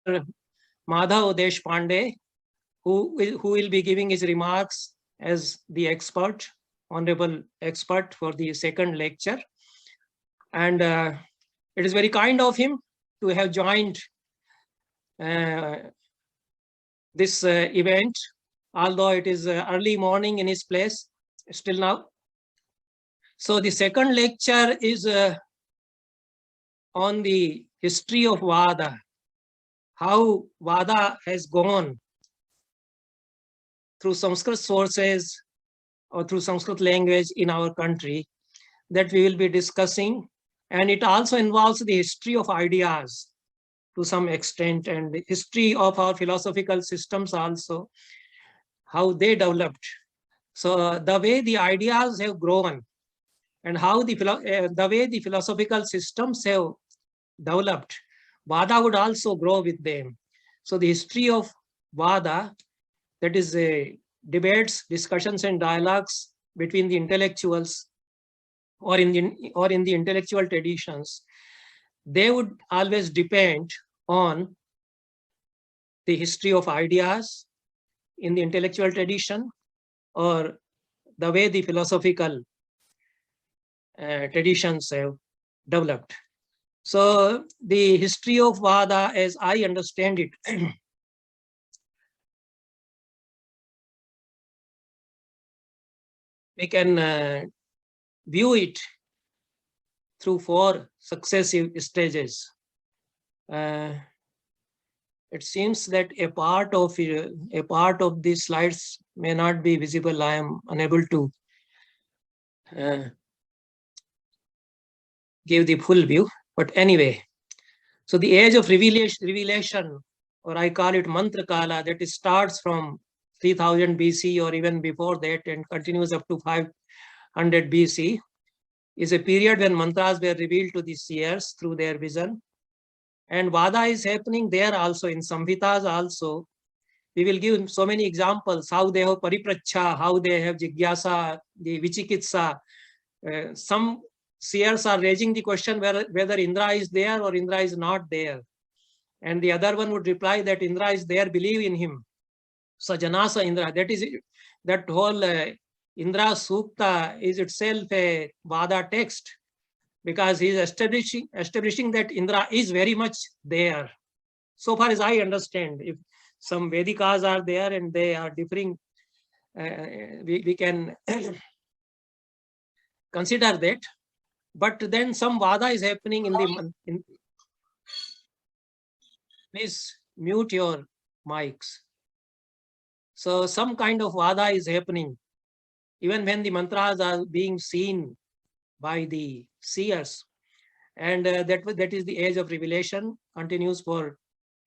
Madhav Deshpande, who will be giving his remarks as the expert, honorable expert for the second lecture. And it is very kind of him to have joined this event, although it is early morning in his place still now. So the second lecture is on the history of Vada, how Vada has gone through Sanskrit sources or through Sanskrit language in our country, that we will be discussing. And it also involves the history of ideas to some extent, and the history of our philosophical systems also, how they developed. So the way the ideas have grown and how the way the philosophical systems have developed, Vada would also grow with them. So the history of Vada, that is debates, discussions, and dialogues between the intellectuals or in the intellectual traditions, they would always depend on the history of ideas in the intellectual tradition or the way the philosophical traditions have developed. So the history of Vada, as I understand it, we can view it through 4 successive stages. It seems that a part of these slides may not be visible. I am unable to give the full view, but anyway. So the age of revelation, or I call it Mantra Kala, that starts from 3000 BC or even before that and continues up to 500 BC, is a period when mantras were revealed to the seers through their vision. And Vada is happening there also, in Samhitas also. We will give so many examples, how they have paripracha, how they have jigyasa, the vichikitsa. Some seers are raising the question whether Indra is there or Indra is not there. And the other one would reply that Indra is there, believe in him. Sajanasa Indra, that whole Indra Sukta is itself a Vada text, because he is establishing that Indra is very much there. So far as I understand, if some Vedikas are there and they are differing, we can consider that. But then some Vada is happening in the... Please mute your mics. So some kind of Vada is happening, even when the mantras are being seen by the seers. And that is the age of revelation, continues for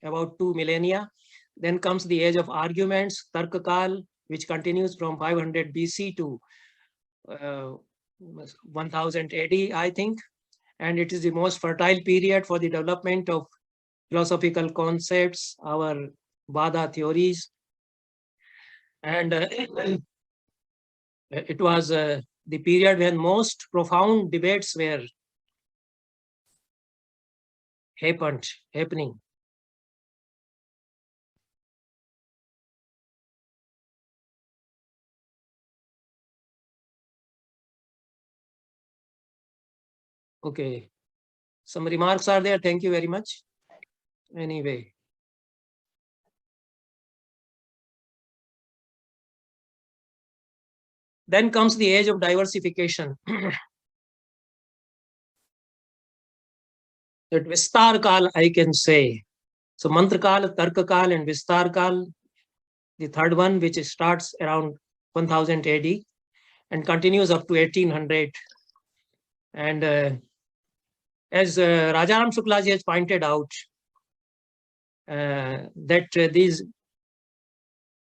about 2 millennia. Then comes the age of arguments, Tarkakal, which continues from 500 BC to 1000 AD, I think. And it is the most fertile period for the development of philosophical concepts, our Vada theories. And it was the period when most profound debates were happening. Okay, some remarks are there. Thank you very much. Anyway. Then comes the age of diversification. That Vistar Kal, I can say. So Mantra Kal, Tarka Kal, and Vistar Kal, the third one, which starts around 1000 AD and continues up to 1800. And as Rajaram Shuklaji has pointed out, that these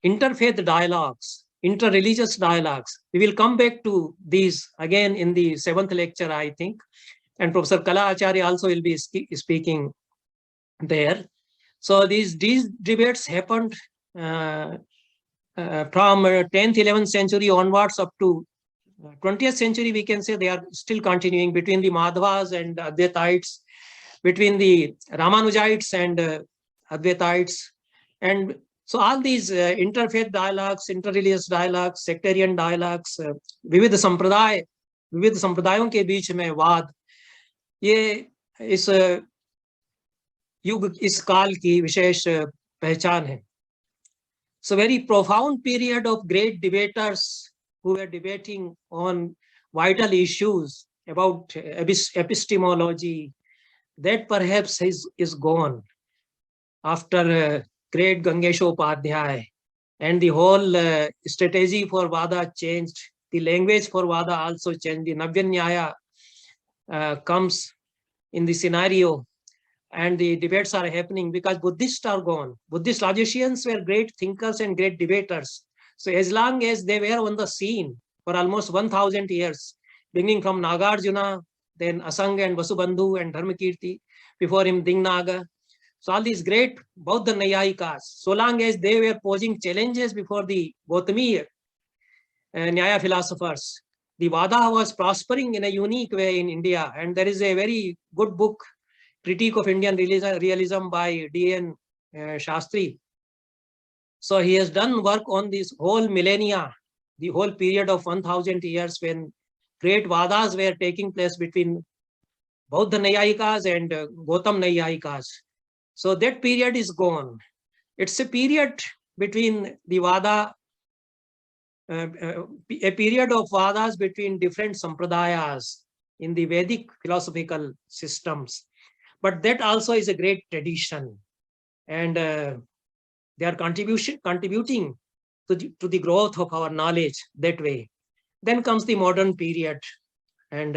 interfaith dialogues, interreligious dialogues, we will come back to these again in the 7th lecture, I think. And Professor Kala Acharya also will be speaking there. So these debates happened from 10th, 11th century onwards up to 20th century. We can say they are still continuing between the Madhvas and Advaitites, between the Ramanujites and Advaitites. And so all these interfaith dialogues, interreligious dialogues, sectarian dialogues, विविध संप्रदायों के बीच में वाद, ये इस युग, इस काल की विशेष पहचान है. So very profound period of great debaters who were debating on vital issues about epistemology, that perhaps is gone after great Gangeshopadhyay, and the whole strategy for Vada changed. The language for Vada also changed. The Navya Nyaya comes in the scenario, and the debates are happening because Buddhists are gone. Buddhist logicians were great thinkers and great debaters. So as long as they were on the scene for almost 1000 years, beginning from Nagarjuna, then Asanga and Vasubandhu and Dharmakirti, before him Dingnaga. So all these great Bauddha Nayayikas, so long as they were posing challenges before the Gautami Nyaya philosophers, the Vada was prospering in a unique way in India. And there is a very good book, Critique of Indian Realism by D.N. Shastri. So he has done work on this whole millennia, the whole period of 1000 years when great Vadas were taking place between Bauddha Nayayikas and Gautam Nayayikas. So that period is gone. It's a period between the Vada, a period of Vadas between different sampradayas in the Vedic philosophical systems. But that also is a great tradition, and they are contributing to the growth of our knowledge that way. Then comes the modern period, and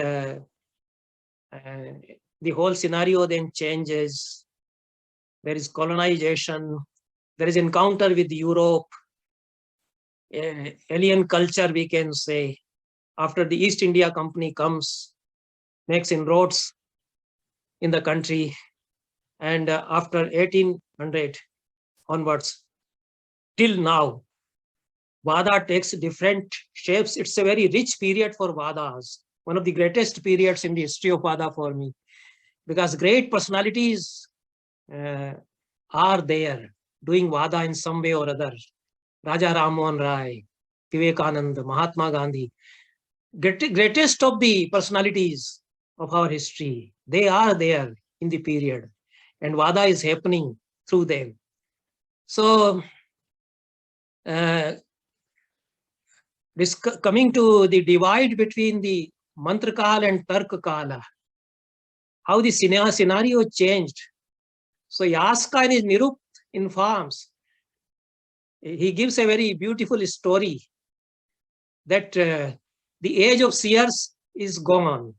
the whole scenario then changes. There is colonization, there is encounter with Europe, alien culture, we can say. After the East India Company comes, makes inroads in the country, and after 1800 onwards till now, Vada takes different shapes. It's a very rich period for Vadas, one of the greatest periods in the history of Vada for me, because great personalities are there doing Vada in some way or other. Raja Ram Mohan Rai, Vivekananda, Mahatma Gandhi, greatest of the personalities of our history, they are there in the period, and Vada is happening through them. So coming to the divide between the Mantrakala and Tarkakala, how the scenario changed. So Yaska in his Nirupt informs, he gives a very beautiful story that the age of seers is gone.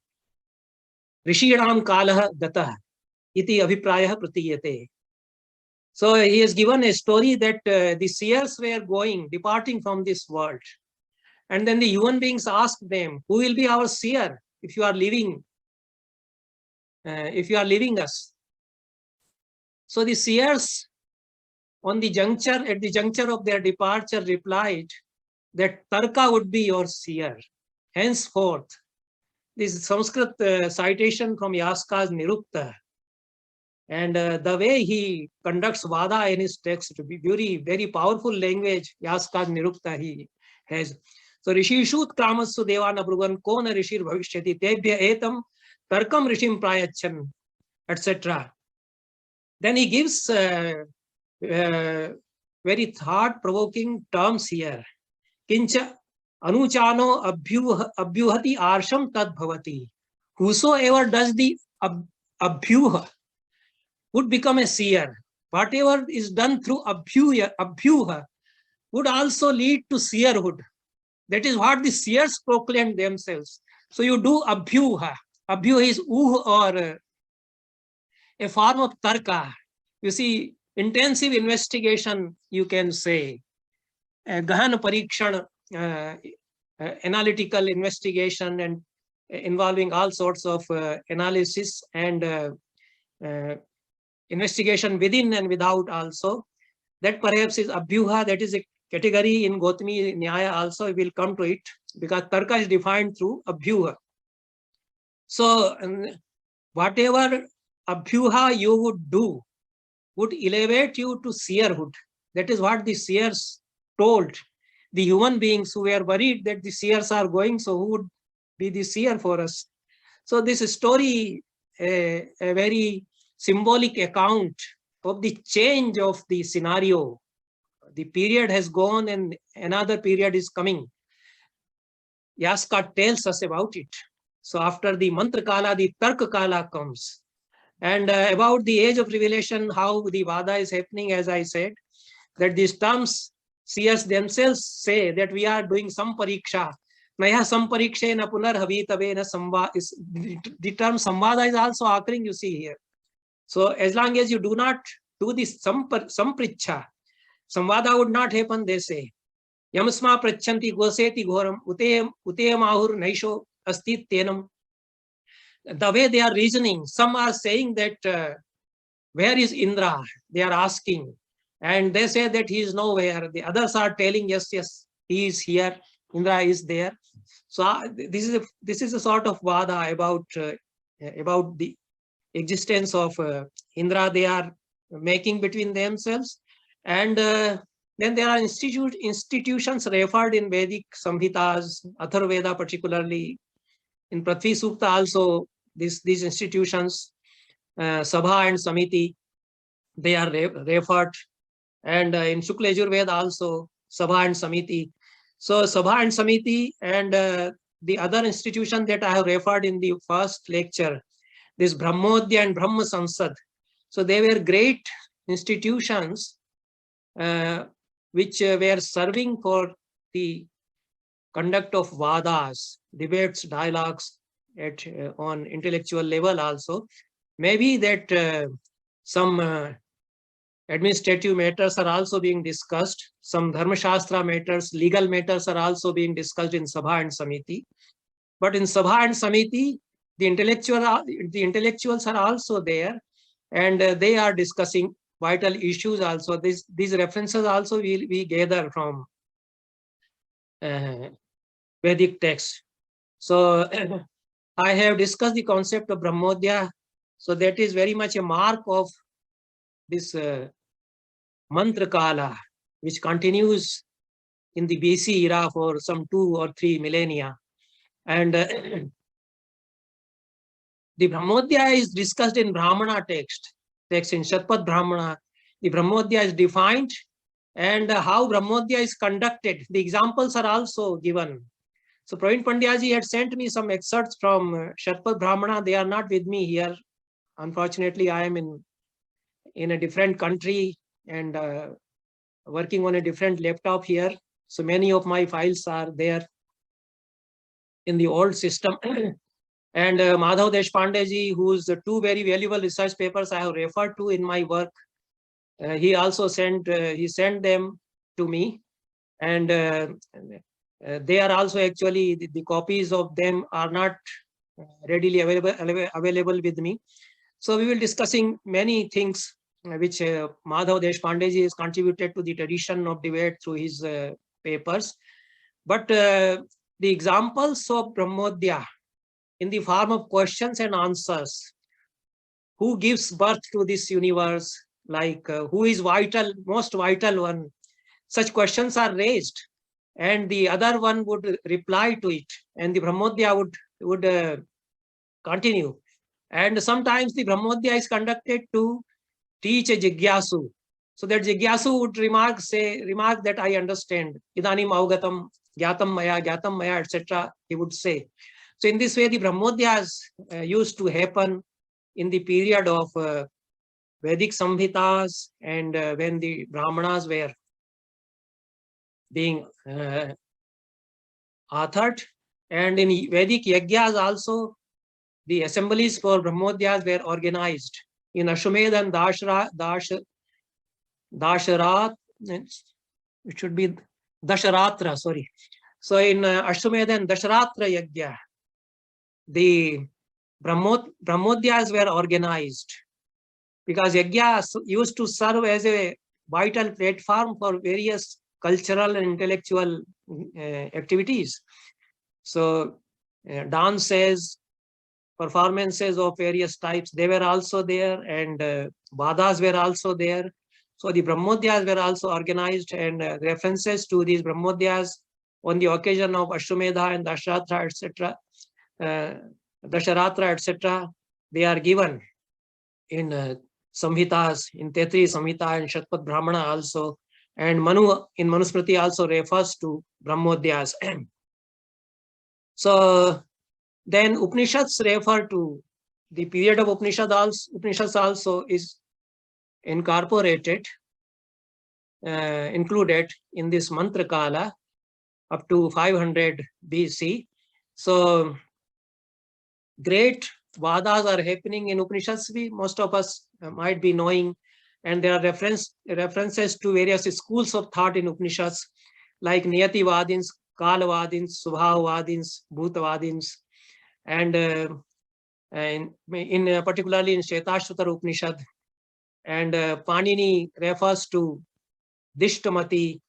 Rishiram Kalaha Gatah iti Abhiprayah Pratiyate. So he has given a story that the seers were departing from this world. And then the human beings asked them, who will be our seer if you are leaving us? So the seers at the juncture of their departure replied that Tarka would be your seer. Henceforth, this Sanskrit citation from Yaska's Nirupta, and the way he conducts Vada in his text, to be very, very powerful language, Yaska's Nirupta he has. So Rishishut Kramassu Devana Brugan Kona Rishir Bhavishyati Tebhya Etam Tarkam Rishim Prayachan, etc. Then he gives very thought-provoking terms here. Kincha Anuchano Abhyuhati Arsham Tad Bhavati. Whosoever does the Abhyuha would become a seer. Whatever is done through Abhyuha would also lead to seerhood. That is what the seers proclaim themselves. So you do Abhyuha. Abhyuha is or a form of Tarka. You see, intensive investigation, you can say. Gahan Parikshan, analytical investigation, and involving all sorts of analysis and investigation within and without also. That perhaps is Abhyuha, that is a category in Gautami Nyaya also. We will come to it because Tarka is defined through Abhyuha. So whatever Abhyuha you would do would elevate you to seerhood. That is what the seers told the human beings who were worried that the seers are going, so who would be the seer for us? So this story, a very symbolic account of the change of the scenario. The period has gone and another period is coming. Yaska tells us about it. So after the Mantra Kala, the Tarka Kala comes. And about the age of revelation, how the Vada is happening, as I said, that these terms, seers themselves say that we are doing some pariksha. Naya samparikshe punar havitave samva is the term samvada is also occurring, you see here. So as long as you do not do this sampricha, samvada would not happen, they say. Yamasma prachanti goseti ghoram uteyam ahur naisho astityenam. The way they are reasoning, some are saying that where is Indra? They are asking. And they say that he is nowhere. The others are telling, yes, yes, he is here. Indra is there. So this is a sort of vada about the existence of Indra they are making between themselves. And then there are institutions referred in Vedic Samhitas, Atharvaveda particularly. In Prithvi Sukta also, these institutions, Sabha and Samiti, they are referred. And in Shukla Yajurveda also, Sabha and Samiti. So Sabha and Samiti and the other institution that I have referred in the first lecture, this Brahmodya and Brahma Sansad. So they were great institutions which were serving for the conduct of Vādas, debates, dialogues at on intellectual level also. Maybe that some administrative matters are also being discussed. Some Dharma Shastra matters, legal matters are also being discussed in Sabha and Samiti. But in Sabha and Samiti, the intellectuals are also there, and they are discussing vital issues also. These references also we gather from Vedic texts. So I have discussed the concept of Brahmodya. So that is very much a mark of this Mantra Kala, which continues in the BC era for some 2 or 3 millennia. And the Brahmodya is discussed in Brahmana text in Shatpat Brahmana. The Brahmodya is defined, and how Brahmodya is conducted. The examples are also given. So Praveen Pandyaji had sent me some excerpts from Shatpat Brahmana. They are not with me here. Unfortunately, I am in a different country and working on a different laptop here. So many of my files are there in the old system. And Madhav Deshpande ji, whose 2 very valuable research papers I have referred to in my work, he also sent them to me, and they are also actually the copies of them are not readily available with me. So we will discussing many things which Madhav Deshpande ji has contributed to the tradition of debate through his papers. But the examples of Brahmodya in the form of questions and answers, who gives birth to this universe, like who is vital, most vital one, such questions are raised, and the other one would reply to it, and the Brahmodya would continue. And sometimes the Brahmodya is conducted to teach a Jigyasu, so that Jigyasu would remark that I understand, Idanim Avgatam, Gyatam Maya, etc. he would say. So in this way, the Brahmodyas used to happen in the period of Vedic Samhitas, and when the Brahmanas were being authored. And in Vedic Yagyas also, the assemblies for Brahmodyas were organized. In Ashwamedha and Dasharat, it should be Dasharatra, sorry. So in Ashwamedha and Dasharatra Yagya, the Brahmodyas were organized, because Yagyas used to serve as a vital platform for various cultural and intellectual activities. So dances, performances of various types, they were also there, and Vādas were also there. So the Brahmodyas were also organized, and references to these Brahmodyas on the occasion of Ashwamedha and Dasharatra, etc., they are given in Samhitas, in Tetri Samhita and Shatpat Brahmana also, and Manu in Manusmriti also refers to Brahmodyas. So then Upanishads refer to the period of Upanishads also is incorporated, included in this mantra kala up to 500 BC. So great Vādas are happening in Upanishads. Most of us might be knowing, and there are references to various schools of thought in Upanishads, like Niyati Vadins, Kala Vadins, Subhav Vadins, Bhuta Vadins, and particularly in Shetashvatar Upanishad. And Panini refers to Dishtamati,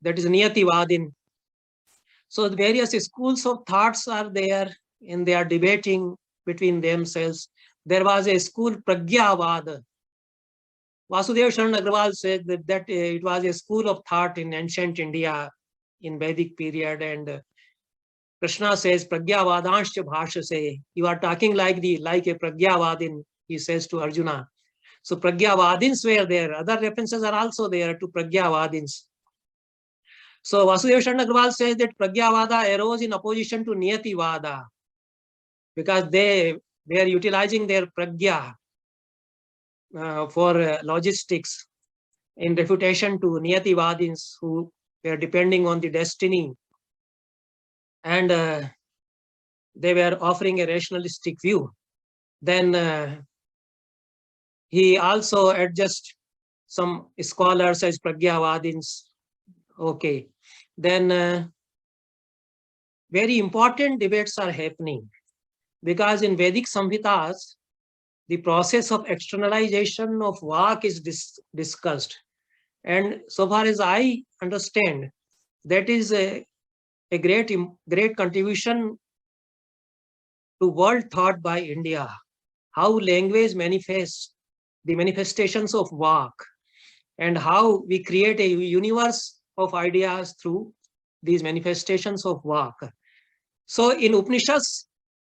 that is Niyati Vadin. So the various schools of thoughts are there, and they are debating between themselves. There was a school, Pragyavad. Vasudeva Sharan Agrawal said that it was a school of thought in ancient India in Vedic period, and Krishna says, Pragyavad Anstra Bhashase. You are talking like a Pragyavadin, he says to Arjuna. So Pragyavadins were there. Other references are also there to Pragyavadins. So Vasudeva Sharan Agrawal says that Pragyavada arose in opposition to Niyati Vada, because they are utilizing their pragya for logistics, in refutation to Niyati Vadins, who were depending on the destiny, and they were offering a rationalistic view. Then he also adjusts some scholars as Pragyavadins. Okay. Then very important debates are happening, because in Vedic Samhitas, the process of externalization of Vak is discussed. And so far as I understand, that is a great contribution to world thought by India, how language manifests, the manifestations of Vak, and how we create a universe of ideas through these manifestations of Vak. So in Upanishads,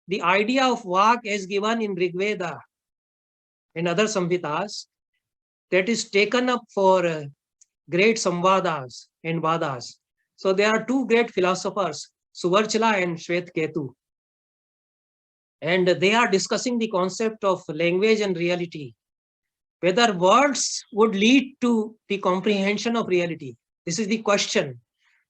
the idea of Vak is given in Rig Veda and other Samhitas, that is taken up for great Samvadas and Vādas. So there are two great philosophers, Suvarchala and Shvetketu, and they are discussing the concept of language and reality, whether words would lead to the comprehension of reality. This is the question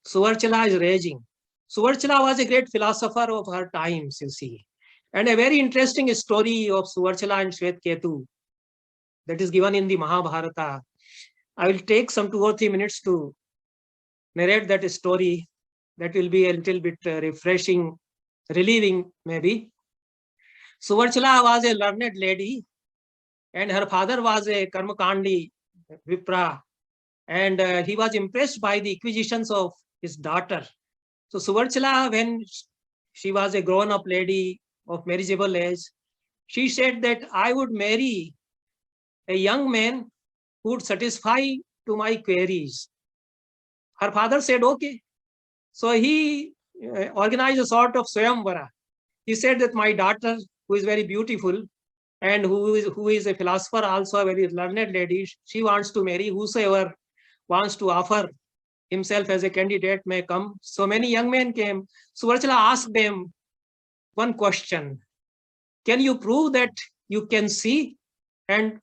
Suvarchala is raising. Suvarchala was a great philosopher of her times, you see. And a very interesting story of Suvarchala and Shvetketu that is given in the Mahabharata. I will take some 2 or 3 minutes to narrate that story. That will be a little bit refreshing, relieving maybe. Suvarchala was a learned lady, and her father was a Karmakandi Vipra, and he was impressed by the acquisitions of his daughter. So Suvarchala, when she was a grown-up lady of marriageable age, she said that I would marry a young man who would satisfy to my queries. Her father said, okay. So he organized a sort of Swayamvara. He said that my daughter, who is very beautiful and who is a philosopher, also a very learned lady, she wants to marry. Whosoever wants to offer himself as a candidate may come. So many young men came. Suvarchala asked them one question. Can you prove that you can see? And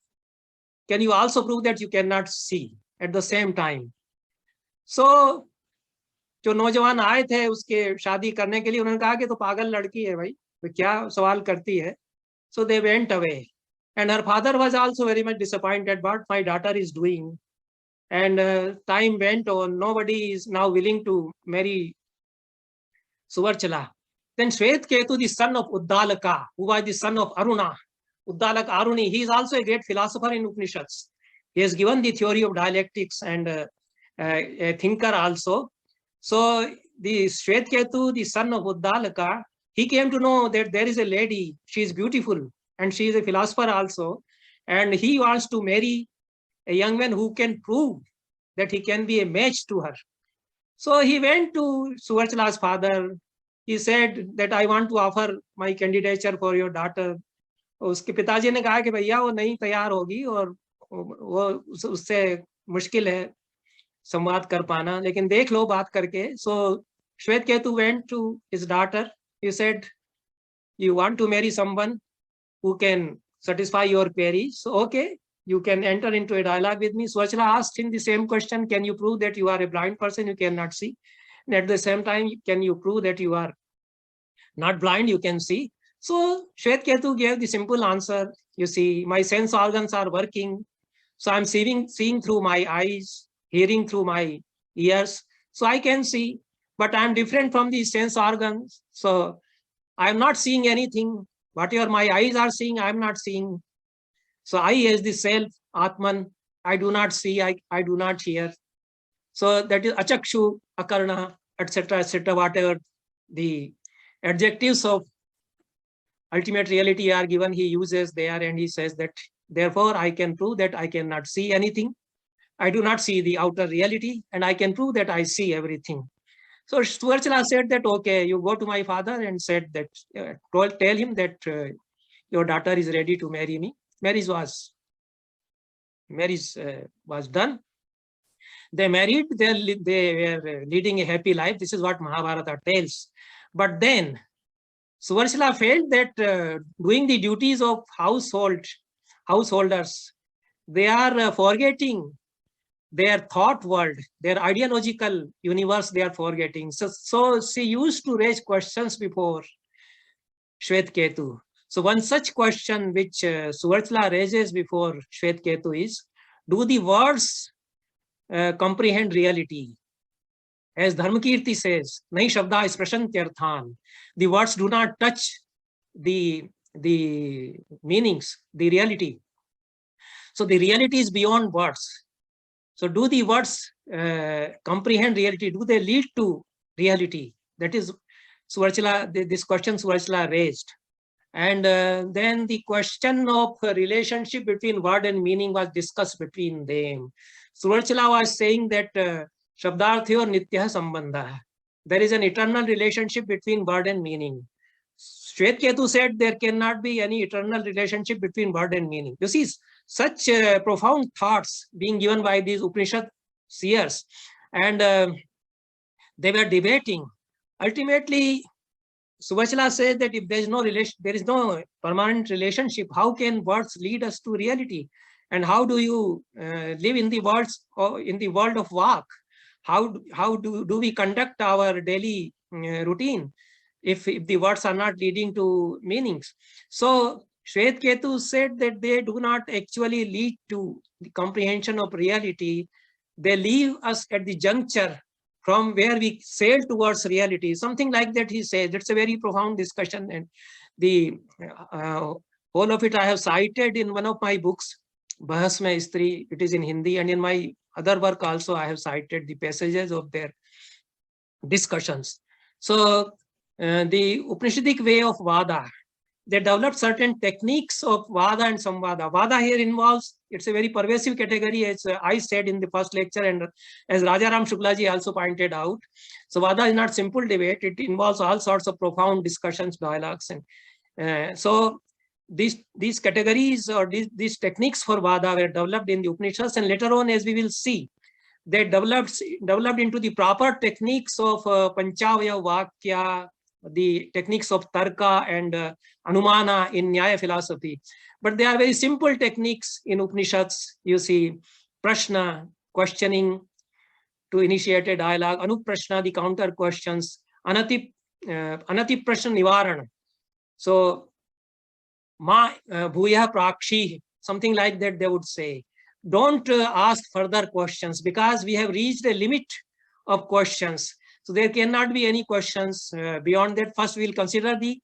can you also prove that you cannot see at the same time? So जो नौजवान आए थे उसके शादी करने के लिए, उन्होंने कहा कि तो पागल लड़की है भाई, तो क्या सवाल करती है. So they went away, and her father was also very much disappointed what my daughter is doing. And time went on. Nobody is now willing to marry Suvarchala. Then Shvetketu, the son of Uddalaka, who was the son of Aruna, Uddalaka Aruni, he is also a great philosopher in Upanishads. He has given the theory of dialectics and a thinker also. So the Shvetketu, the son of Uddalaka, he came to know that there is a lady, she is beautiful, and she is a philosopher also, and he wants to marry a young man who can prove that he can be a match to her. So he went to Suvarchala's father. He said that I want to offer my candidature for your daughter. उसके पिताजी ने कहा कि भैया वो नहीं तैयार होगी और वो उससे मुश्किल है संवाद कर पाना, लेकिन देख लो बात करके. So Shvetketu went to his daughter. He said, you want to marry someone who can satisfy your queries. So okay, you can enter into a dialogue with me. Suvarchala asked him the same question. Can you prove that you are a blind person, you cannot see? And at the same time, can you prove that you are not blind, you can see? So Shvetketu gave the simple answer. You see, my sense organs are working. So I'm seeing through my eyes, hearing through my ears. So I can see, but I'm different from the sense organs. So I'm not seeing anything. Whatever my eyes are seeing, I'm not seeing. So I as the self, Atman, I do not see, I do not hear. So that is achakshu, akarna, etc., whatever the adjectives of ultimate reality are given, he uses there, and he says that therefore I can prove that I cannot see anything. I do not see the outer reality, and I can prove that I see everything. So Suvarchala said that, okay, you go to my father and said that, tell him that your daughter is ready to marry me. Marriage was done. They married, they were leading a happy life. This is what Mahabharata tells. But then Suvarchala felt that doing the duties of householders, they are forgetting their thought world, their ideological universe, they are forgetting. So she used to raise questions before Shvetketu. So one such question which Suvarchala raises before Shvetketu is, do the words comprehend reality? As Dharmakirti says, Nahi Shabda Sprashantyarthan. The words do not touch the meanings, the reality. So the reality is beyond words. So do the words comprehend reality? Do they lead to reality? That is Suvarchala, this question Suvarchala raised. And then the question of relationship between word and meaning was discussed between them. Suvarchala was saying that Shabdarthi or Nitya Sambandha. There is an eternal relationship between word and meaning. Shvetketu said there cannot be any eternal relationship between word and meaning. You see, such profound thoughts being given by these Upanishad seers, and they were debating. Ultimately, Suvarchala says that if there is no relation, there is no permanent relationship, how can words lead us to reality? And how do you live in the worlds or in the world of Vak? How do we conduct our daily routine if the words are not leading to meanings? So Shvetketu said that they do not actually lead to the comprehension of reality. They leave us at the juncture from where we sail towards reality. Something like that he says. It's a very profound discussion, and the whole of it I have cited in one of my books, Bahas Mein Istri. It is in Hindi, and in my other work also I have cited the passages of their discussions. So the Upanishadic way of Vada, they developed certain techniques of Vada and Samvada. Vada here involves, it's a very pervasive category, as I said in the first lecture, and as Rajaram Shuklaji also pointed out. So Vada is not simple debate, it involves all sorts of profound discussions, dialogues. And so these categories or these techniques for Vada were developed in the Upanishads, and later on, as we will see, they developed into the proper techniques of Panchavaya Vakya, the techniques of Tarka and Anumana in Nyaya philosophy. But they are very simple techniques in Upanishads. You see, Prashna, questioning to initiate a dialogue, Anuprashna, the counter questions, Anati Prashna Nivarana. So, Ma Bhuya Prakshi, something like that they would say. Don't ask further questions because we have reached a limit of questions. So there cannot be any questions beyond that. First, we will consider the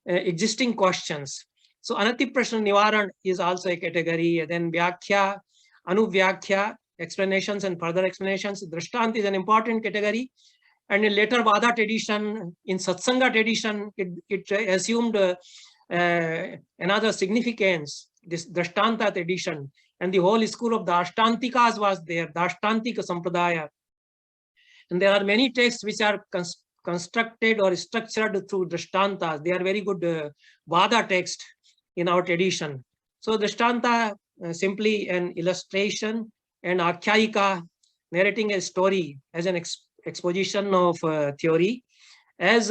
existing questions. So Anati Prashna Nivaran is also a category. Then Vyakhya, Anuvyakhya, explanations and further explanations. Drashtant is an important category. And in later Vada tradition, in Satsanga tradition, it assumed another significance, this Drishtanta tradition. And the whole school of the Ashtantikas was there, the Ashtantika Sampradaya. And there are many texts which are constructed or structured through Drishtantas. They are very good Vada text in our tradition. So Drishtanta, simply an illustration, and Akhyayika, narrating a story as an exposition of theory, as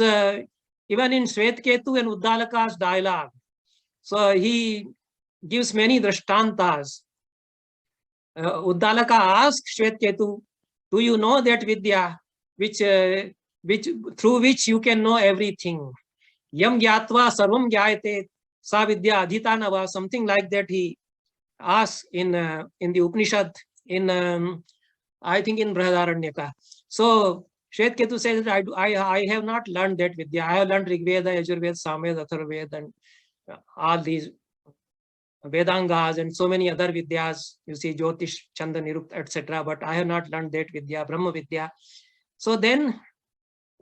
even in Shvetketu and Uddalaka's dialogue. So he gives many Drishtantas. Uddalaka asks Shvetketu, do you know that Vidya through which you can know everything? Yam gyatva sarvam gyayate sa vidya adhitanava, something like that he asks in the Upanishad, in I think in Brihadaranyaka. So Shvetketu says that I have not learned that Vidya. I have learned Rigveda, Yajurveda, Samveda, Atharvaveda, and all these Vedangas and so many other Vidyas, you see, Jyotish, Chanda, Nirukta, etc. But I have not learned that Vidya, Brahma Vidya. So then,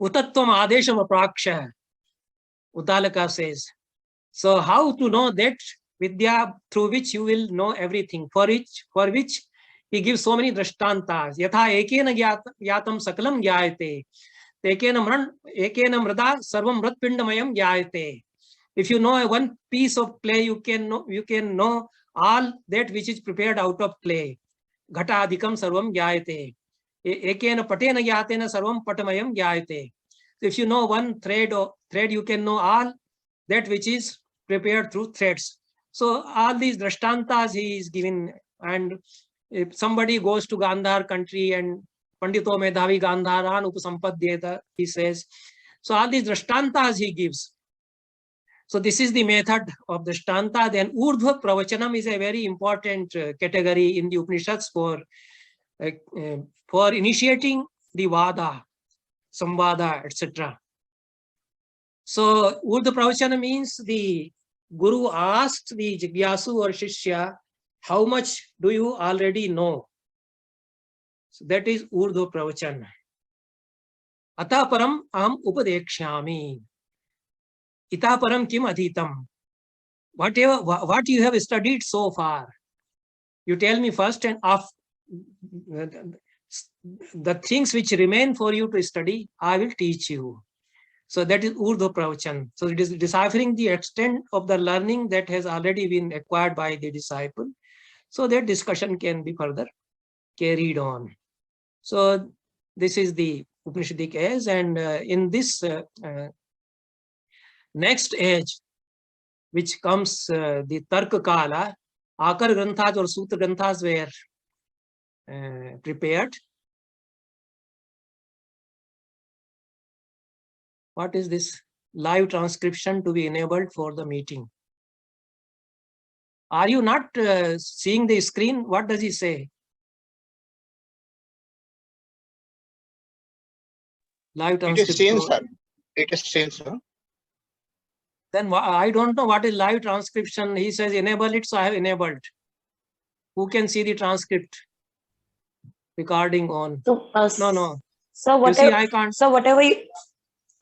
Utatvam Adesham Apraksha, Uddalaka says. So how to know that Vidya through which you will know everything, for which he gives so many drashtantas. Yatha ekena gyatam sakalam gyayate. Ekena mrada sarvam mratpindamayam gyayate. If you know one piece of clay, you can know all that which is prepared out of clay. Ghata adhikam sarvam gyayate. Ekena patena gyatena sarvam patamayam gyayate. So if you know one thread, you can know all that which is prepared through threads. So all these drashtantas he is giving. And if somebody goes to Gandhar country and Pandito Medhavi Gandharan Upasampadhyeta, he says. So all these drashtantas he gives. So this is the method of the Drishtanta. Then Urdhva Pravachanam is a very important category in the Upanishads for initiating the Vada, Samvada, etc. So Urdhva Pravachanam means the Guru asked the Jigyasu or Shishya, how much do you already know? So that is Urdhva Pravachan. Ata param aham upadekshami. Ita param kim adhitam. What you have studied so far, you tell me first, and after the things which remain for you to study, I will teach you. So that is Urdhva Pravachan. So it is deciphering the extent of the learning that has already been acquired by the disciple. So that discussion can be further carried on. So this is the Upanishadic age, and in this next age, which comes the Tarka Kala, Akar Granthas or Sutra Granthas were prepared. What is this? Live transcription to be enabled for the meeting. Are you not seeing the screen? What does he say? Live transcription. It is seen, sir. It is seen, sir. Then I don't know what is live transcription. He says enable it, so I have enabled. Who can see the transcript? Recording on. So, No. So whatever, you see, I can't. So whatever you,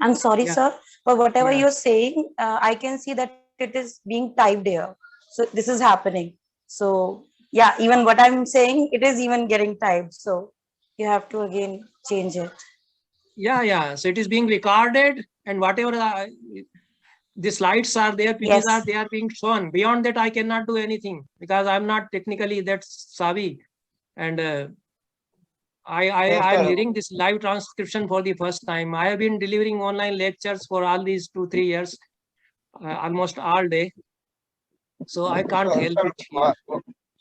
I'm sorry, Yeah. sir, but whatever Yeah. you're saying, I can see that it is being typed here. So this is happening. So yeah, even what I'm saying, it is even getting typed. So you have to again change it. Yeah. So it is being recorded, and whatever the slides are there, PPTs Yes. they are being shown. Beyond that, I cannot do anything because I'm not technically that savvy. And I am hearing this live transcription for the first time. I have been delivering online lectures for all these 2-3 years, almost all day. So I can't help it here.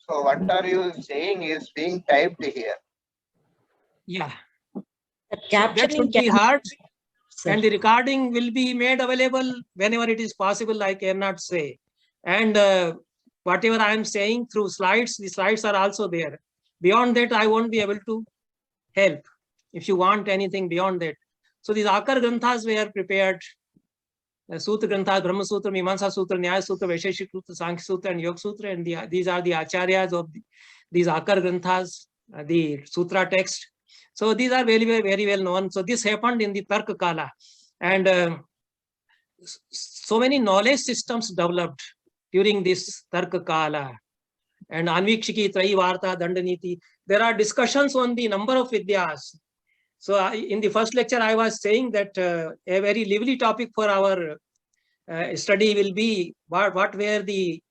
So what are you saying is being typed here? Yeah. The That should be heard, and the recording will be made available whenever it is possible. I cannot say. And whatever I am saying through slides, the slides are also there. Beyond that, I won't be able to help if you want anything beyond that. So these Akar Granthas were prepared. Sutra Granthas, Brahma Sutra, Mimamsa Sutra, Nyaya Sutra, Vaisheshik Sutra, Sankhya Sutra, and Yoga Sutra. And these are the acharyas of these Akar Granthas, the Sutra text. So these are very well known. So this happened in the Tarka Kala, and so many knowledge systems developed during this Tarka Kala. And Anvikshiki, Trayi Varta, Dandaniti. There are discussions on the number of Vidyas. So in the first lecture, I was saying that a very lively topic for our study will be what were the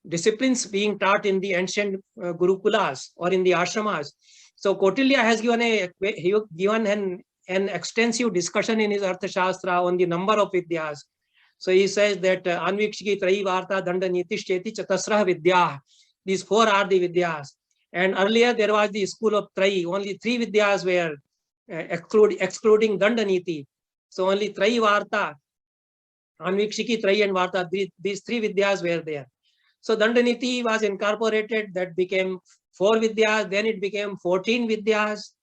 disciplines being taught in the ancient Gurukulas or in the ashramas. So Kautilya has given an extensive discussion in his Arthashastra on the number of Vidyas. So he says that Anvikshiki, Trayi Varta, Danda, Nitishteti, Chatasrah Vidya. These 4 are the Vidyas. And earlier there was the school of Trayi. Only 3 Vidyas were excluding Danda Niti. So only Trayi Varta, Anvikshiki, Trayi and Varta, these 3 Vidyas were there. So Danda Niti was incorporated, that became 4 Vidyas, then it became 14 Vidyas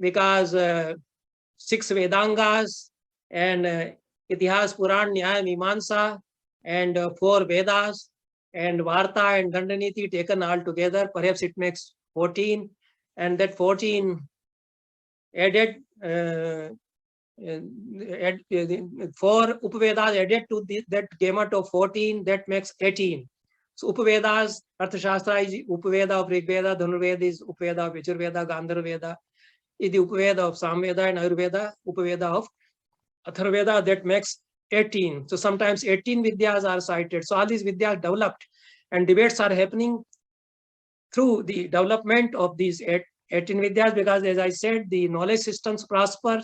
because 6 Vedangas and Itihas, Puran, Nyaya, Mimamsa and 4 Vedas and Varta and Dandaniti taken all together. Perhaps it makes 14, and that 14 added 4 Upavedas added to that gamut of 14, that makes 18. So Upavedas, Arthashastra is Upaveda of Rigveda, Dhanurveda is Upaveda of Yajurveda, Gandharveda is the Upaveda of Samveda, and Ayurveda, Upaveda of Atharveda, that makes 18. So sometimes 18 Vidyas are cited. So all these Vidyas developed, and debates are happening through the development of these 18 Vidyas, because as I said, the knowledge systems prosper,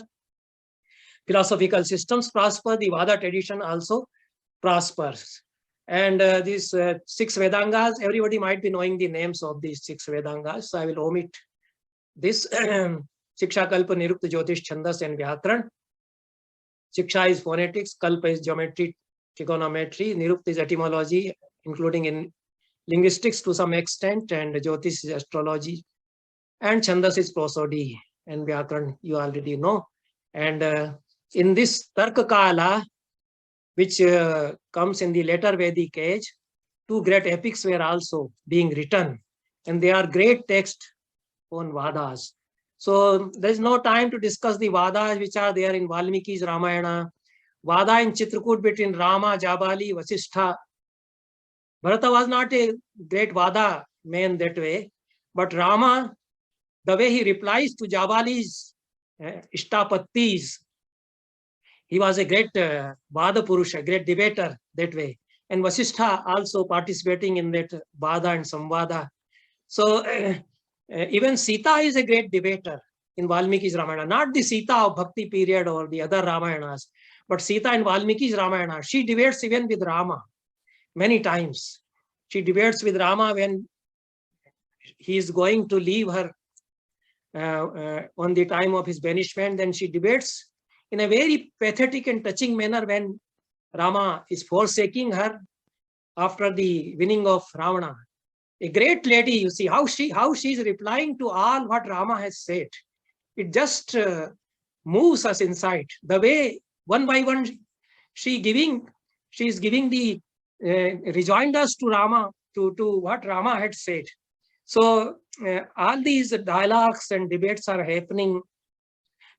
philosophical systems prosper, the Vada tradition also prospers. And these 6 Vedangas, everybody might be knowing the names of these 6 Vedangas. So I will omit this. Shiksha, Kalpa, Nirukta, Jyotish, Chandas and Vyakaran. Shiksha is phonetics, Kalpa is geometry, trigonometry, Nirukta is etymology, including in linguistics to some extent, and Jyotish is astrology, and Chandas is prosody, and Vyakaran you already know. And in this Tarka Kala, which comes in the later Vedic age, 2 great epics were also being written, and they are great texts on Vādas. So there is no time to discuss the Vādas which are there in Valmiki's Ramayana, Vāda in Chitrakoot between Rama, Jabali, Vasishtha. Bharata was not a great Vāda man that way, but Rama, the way he replies to Jabali's Ishtapattis, he was a great Vāda Purusha, great debater that way. And Vasishtha also participating in that Vāda and Samvada. So even Sita is a great debater in Valmiki's Ramayana, not the Sita of Bhakti period or the other Ramayanas, but Sita in Valmiki's Ramayana. She debates even with Rama many times. She debates with Rama when he is going to leave her on the time of his banishment. Then she debates in a very pathetic and touching manner when Rama is forsaking her after the winning of Ravana. A great lady, you see how she is replying to all what Rama has said. It just moves us inside. The way one by one she is giving the rejoinders to Rama, to what Rama had said. So all these dialogues and debates are happening,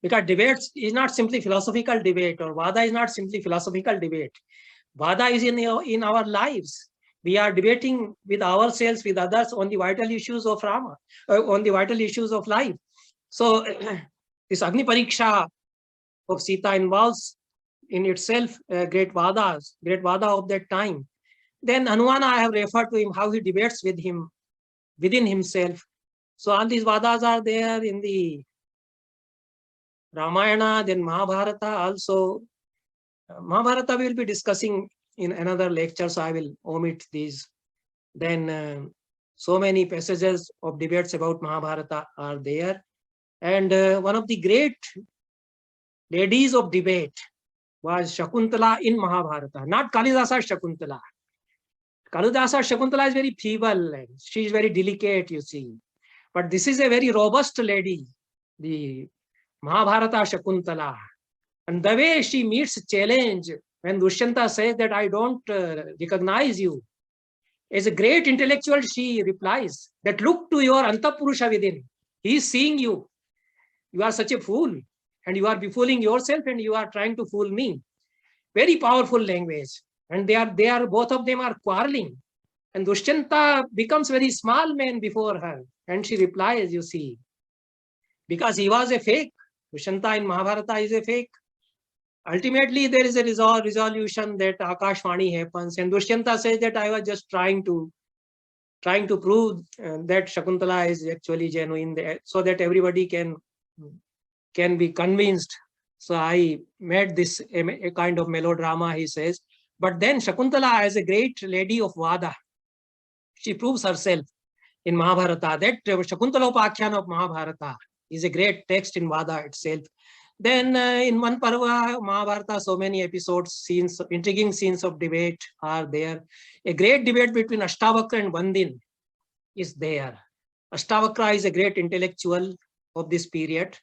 because debates is not simply philosophical debate, or Vada is not simply philosophical debate. Vada is in our lives. We are debating with ourselves, with others on the vital issues of Rama, on the vital issues of life. So this Agni Pariksha of Sita involves in itself great Vada of that time. Then Hanumana, I have referred to him, how he debates with him, within himself. So all these Vadas are there in the Ramayana, then Mahabharata also. Mahabharata we will be discussing in another lecture, so I will omit these. Then so many passages of debates about Mahabharata are there. And one of the great ladies of debate was Shakuntala in Mahabharata, not Kalidasa Shakuntala. Kalidasa Shakuntala is very feeble, and she is very delicate, you see. But this is a very robust lady, the Mahabharata Shakuntala. And the way she meets challenge, when Dushyanta says that I don't recognize you, as a great intellectual, she replies that look to your Antapurusha within. He is seeing you. You are such a fool, and you are befooling yourself, and you are trying to fool me. Very powerful language. And they are both of them are quarreling. And Dushyanta becomes very small man before her. And she replies, you see, because he was a fake. Dushyanta in Mahabharata is a fake. Ultimately, there is a resolution that Akashvani happens. And Dushyanta says that I was just trying to prove that Shakuntala is actually genuine, so that everybody can be convinced. So I made this a kind of melodrama, he says. But then Shakuntala, as a great lady of Vada, she proves herself in Mahabharata. That Shakuntala Upakhyana of Mahabharata is a great text in Vada itself. Then in one Parva, Mahabharata, so many episodes, scenes, intriguing scenes of debate are there. A great debate between Ashtavakra and Vandin is there. Ashtavakra is a great intellectual of this period.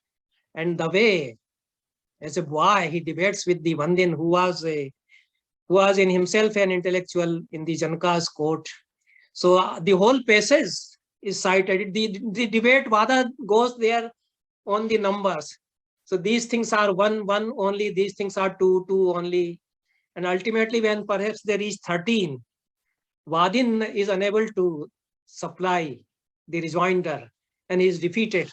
And the way, as a boy, he debates with the Vandin, who was in himself an intellectual in the Janaka's court. So the whole passage is cited. The debate, Vada goes there on the numbers. So these things are one only, these things are two only. And ultimately, when perhaps there is 13, Vadin is unable to supply the rejoinder and he is defeated.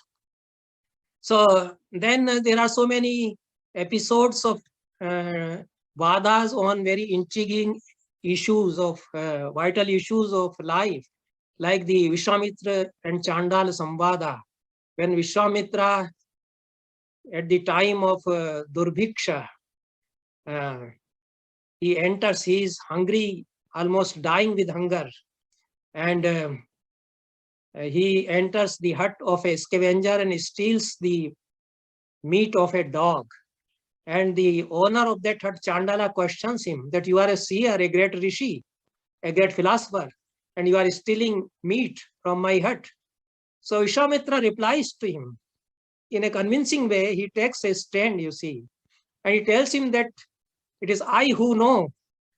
So then there are so many episodes of Vadas on very intriguing issues of vital issues of life, like the Vishwamitra and Chandala Samvada. When Vishwamitra, at the time of Durbhiksha, he enters, he is hungry, almost dying with hunger. And he enters the hut of a scavenger and steals the meat of a dog. And the owner of that hut, Chandala, questions him that you are a seer, a great rishi, a great philosopher, and you are stealing meat from my hut. So Vishwamitra replies to him in a convincing way. He takes a stand, you see, and he tells him that it is I who know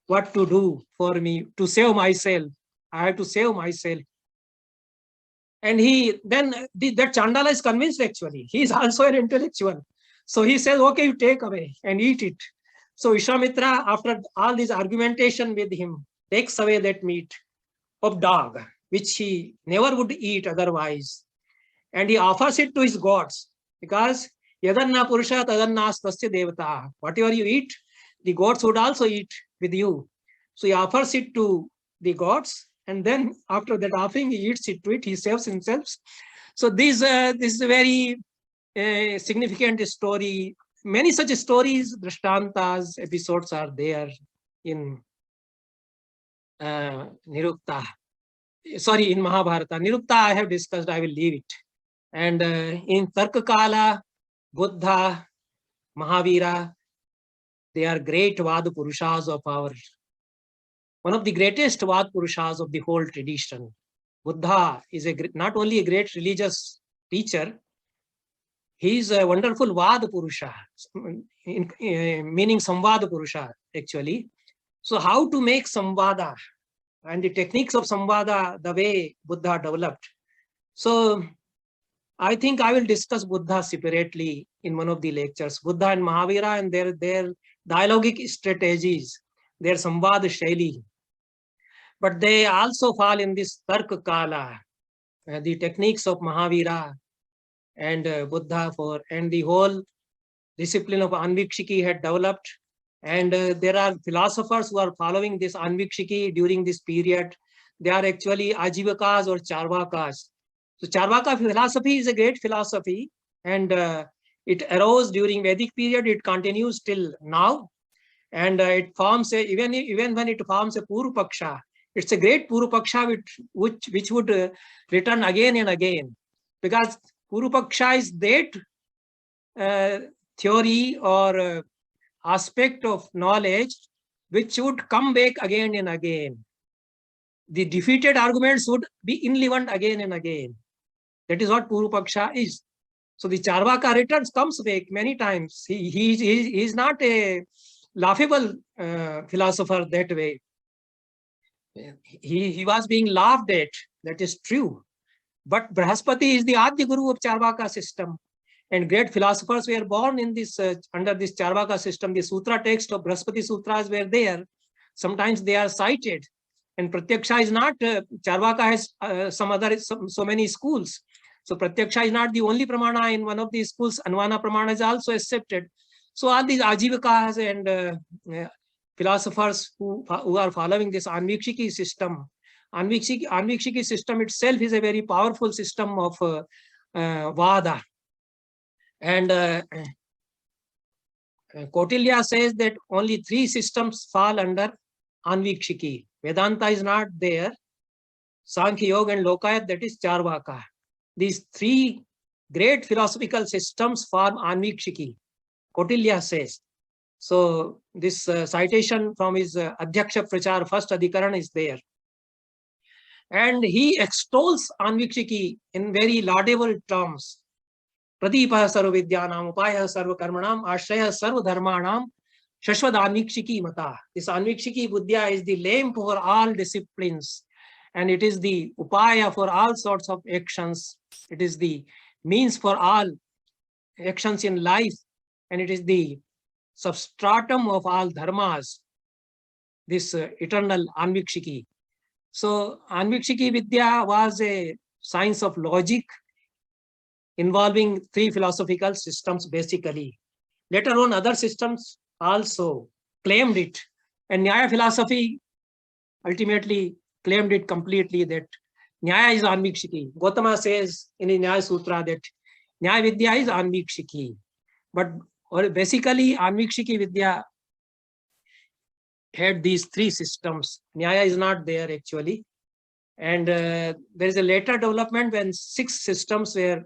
what to do for me to save myself. I have to save myself. And that Chandala is convinced actually. He is also an intellectual. So he says, okay, you take away and eat it. So Vishwamitra, after all this argumentation with him, takes away that meat of dog, which he never would eat otherwise. And he offers it to his gods, because yadanna purusha tadanna astasya devata. Whatever you eat, the gods would also eat with you. So he offers it to the gods, and then after that offering, he eats it to it, he saves himself. So this is a very significant story. Many such stories, drashtantas, episodes are there in Nirukta. Sorry, in Mahabharata. Nirukta I have discussed, I will leave it. And in Tarkakala, Buddha, Mahavira, they are great Vada Purushas of one of the greatest Vada Purushas of the whole tradition. Buddha is not only a great religious teacher, he is a wonderful Vada Purusha, meaning Samvada Purusha actually. So how to make Samvada and the techniques of Samvada, the way Buddha developed. So I think I will discuss Buddha separately in one of the lectures. Buddha and Mahavira and their dialogic strategies, their Samvada Shaili. But they also fall in this Tarka Kala, the techniques of Mahavira and Buddha and the whole discipline of Anvikshiki had developed. And there are philosophers who are following this Anvikshiki during this period. They are actually Ajivakas or Charvakas. So Charvaka philosophy is a great philosophy, and it arose during Vedic period. It continues till now, and it forms even when it forms a Purupaksha. It's a great Purupaksha which would return again and again, because Purupaksha is that theory or aspect of knowledge which would come back again and again. The defeated arguments would be enlivened again and again. That is what Purupaksha is. So the Charvaka returns, comes back many times. He is not a laughable philosopher that way. He was being laughed at. That is true. But Brahaspati is the Adi Guru of Charvaka system. And great philosophers were born in this under this Charvaka system. The sutra text of Brahaspati Sutras were there. Sometimes they are cited. And Pratyaksha is not, Charvaka has so many schools. So Pratyaksha is not the only pramana in one of these schools. Anvana pramana is also accepted. So all these Ajivikas and philosophers who are following this Anvikshiki system, Anvikshiki system itself is a very powerful system of Vada. And Kautilya says that only 3 systems fall under Anvikshiki. Vedanta is not there. Sankhya Yoga and Lokayat, that is Charvaka. These 3 great philosophical systems form Anvikshiki, Kautilya says. So this citation from his Adhyaksha Prachar, first Adhikaran, is there. And he extols Anvikshiki in very laudable terms. Pradipah sarva vidyanam, upayah sarva karmanam, ashrayah sarva dharmanam, shashvad anvikshiki mata. This anvikshiki buddhya is the lamp for all disciplines, and it is the upaya for all sorts of actions. It is the means for all actions in life, and it is the substratum of all dharmas, this eternal anvikshiki. So anvikshiki vidya was a science of logic involving 3 philosophical systems basically. Later on, other systems also claimed it, and Nyaya philosophy ultimately claimed it completely, that Nyaya is Anvikshiki. Gautama says in the Nyaya Sutra that Nyaya Vidya is Anvikshiki. But basically, Anvikshiki Vidya had these 3 systems. Nyaya is not there actually. And there is a later development when 6 systems were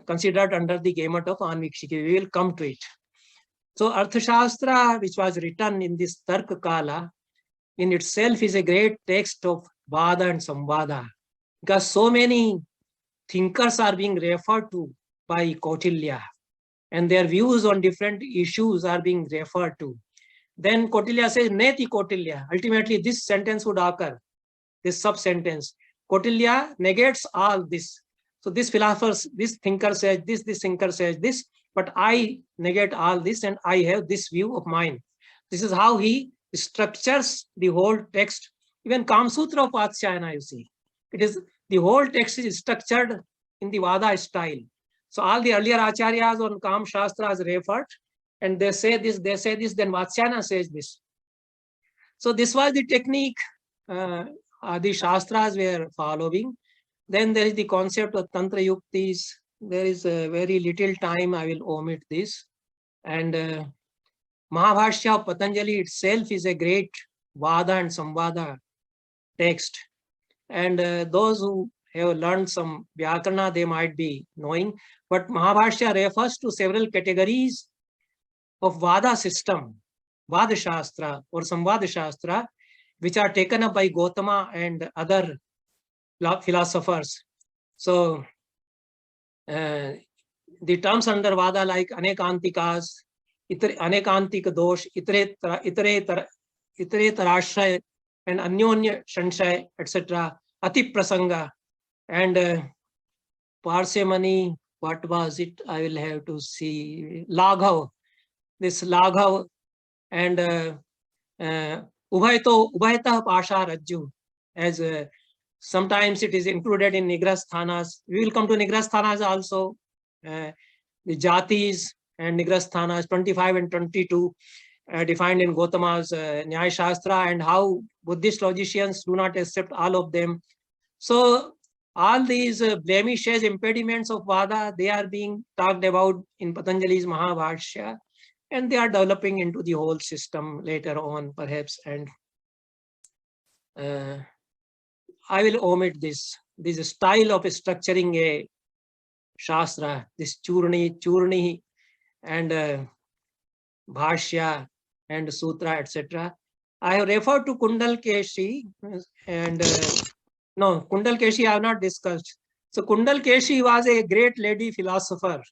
considered under the gamut of Anvikshiki. We will come to it. So Arthashastra, which was written in this Tarka Kala, in itself is a great text of Vada and Samvada, because so many thinkers are being referred to by Kautilya, and their views on different issues are being referred to. Then Kautilya says, Neti Kautilya. Ultimately, this sentence would occur, this sub-sentence. Kautilya negates all this. So this philosopher, this thinker says this thinker says this, but I negate all this and I have this view of mine. This is how he structures the whole text. Even Kama Sutra of Vatsyayana, you see, it is the whole text is structured in the Vada style. So all the earlier acharyas on Kama Shastras referred, and they say this, then Vatsyayana says this. So this was the technique the Shastras were following. Then there is the concept of Tantra Yuktis. There is very little time, I will omit this. And Mahabhashya of Patanjali itself is a great Vada and Samvada text. And those who have learned some Vyakarna, they might be knowing. But Mahabhashya refers to several categories of Vada system, Vada Shastra or Samvada Shastra, which are taken up by Gautama and other philosophers. So the terms under Vada like Anekantikas, Anekantika Dosh, Iteretarashray, and Anyonya Shanshay, etc., Ati Prasanga, and Parsimony, what was it? I will have to see. Laghav, this Laghav, and Ubhayatah Pasha Rajju, as sometimes it is included in Nigrasthanas. We will come to Nigrasthanas also. The Jatis and Nigrasthanas 25 and 22 defined in Gautama's Nyaya Shastra, and how Buddhist logicians do not accept all of them. So all these blemishes, impediments of Vada, they are being talked about in Patanjali's Mahabhashya, and they are developing into the whole system later on perhaps. And I will omit this style of structuring a Shastra, this Churni, and Bhashya and Sutra, etc. I have referred to Kundalkeshi, and no, Kundalkeshi I have not discussed. So Kundalkeshi was a great lady philosopher.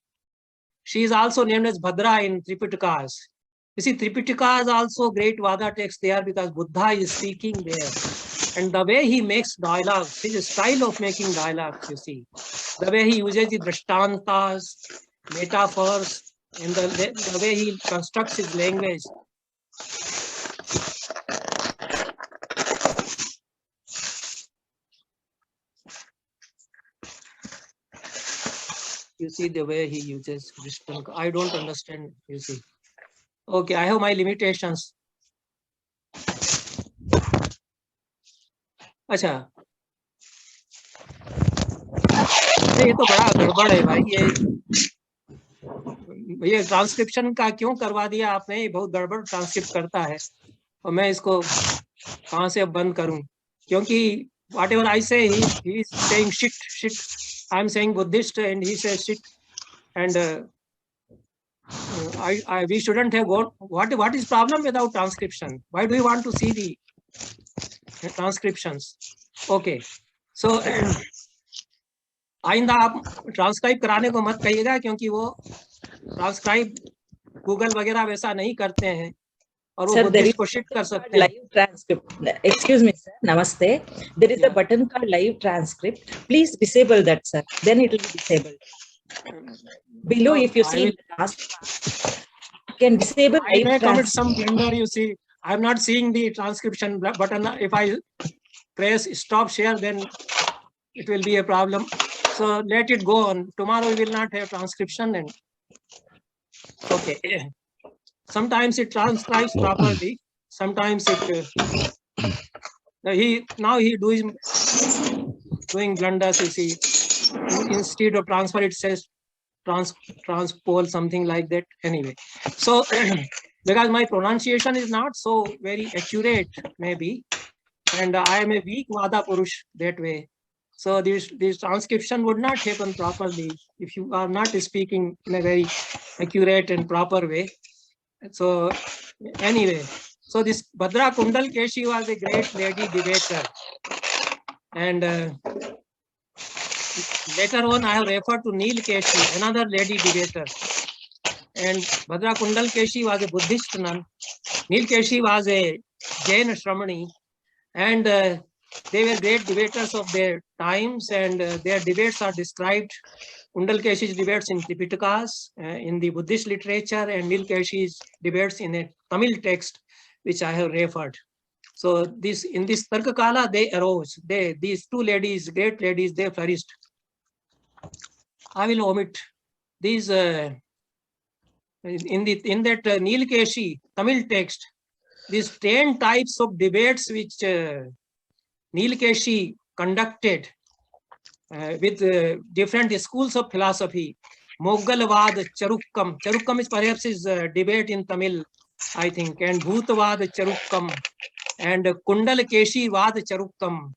She is also named as Bhadra in Tripitakas. You see, Tripitaka is also great Vada text there because Buddha is speaking there. And the way he makes dialogues, his style of making dialogues, you see, the way he uses the drashtantas, metaphors, and the way he constructs his language. You see the way he uses Drishtanka. I don't understand, you see. Okay, I have my limitations. अच्छा, ये तो बड़ा गड़बड़ है भाई, ये transcription का क्यों करवा दिया आपने? ये बहुत गड़बड़ ट्रांसक्रिप्ट करता है और मैं इसको कहाँ से अब बंद करूं? क्योंकि whatever I say, he is saying shit. I am saying Buddhist and he says shit. And we shouldn't have gone. What is problem without transcription? Why do you want to see the transcriptions? Okay, so आइंदा आप transcribe कराने को मत कहिएगा, क्योंकि वो transcribe Google वगैरह वैसा नहीं करते हैं और वो बुद्धिस्ट को शिट कर सकते हैं. Live transcript. Excuse me, sir. Namaste. There is a button called live transcript. Please disable that, sir. Then it will be disabled. Below, if you see the task, you can disable. I may commit some blunder. You see, I'm not seeing the transcription button. If I press stop share, then it will be a problem. So let it go on. Tomorrow we will not have transcription. And okay, sometimes it transcribes properly. Sometimes it he doing blunders. You see, instead of transfer, it says transpole, something like that. Anyway, so because my pronunciation is not so very accurate, maybe, and I am a weak Vada Purush that way. So this transcription would not happen properly if you are not speaking in a very accurate and proper way. So anyway, so this Bhadra Kundal Keshi was a great lady debater, and later on I have referred to Neel Keshi, another lady debater. And Bhadra Kundal Keshi was a Buddhist nun. Neel Keshi was a Jain Shramani, and they were great debaters of their times, and their debates are described. Kundal Keshi's debates in Tripitakas, in the Buddhist literature, and Neel Keshi's debates in a Tamil text, which I have referred. So in this Tarkakala, they arose. These two ladies, great ladies, they flourished. I will omit these in that Neel Keshi Tamil text. These 10 types of debates which Neel Keshi conducted with different schools of philosophy. Moggalvad Charukkam. Charukkam is perhaps his debate in Tamil, I think, and Bhutavad Charukkam and Kundal Keshi Vad Charukkam.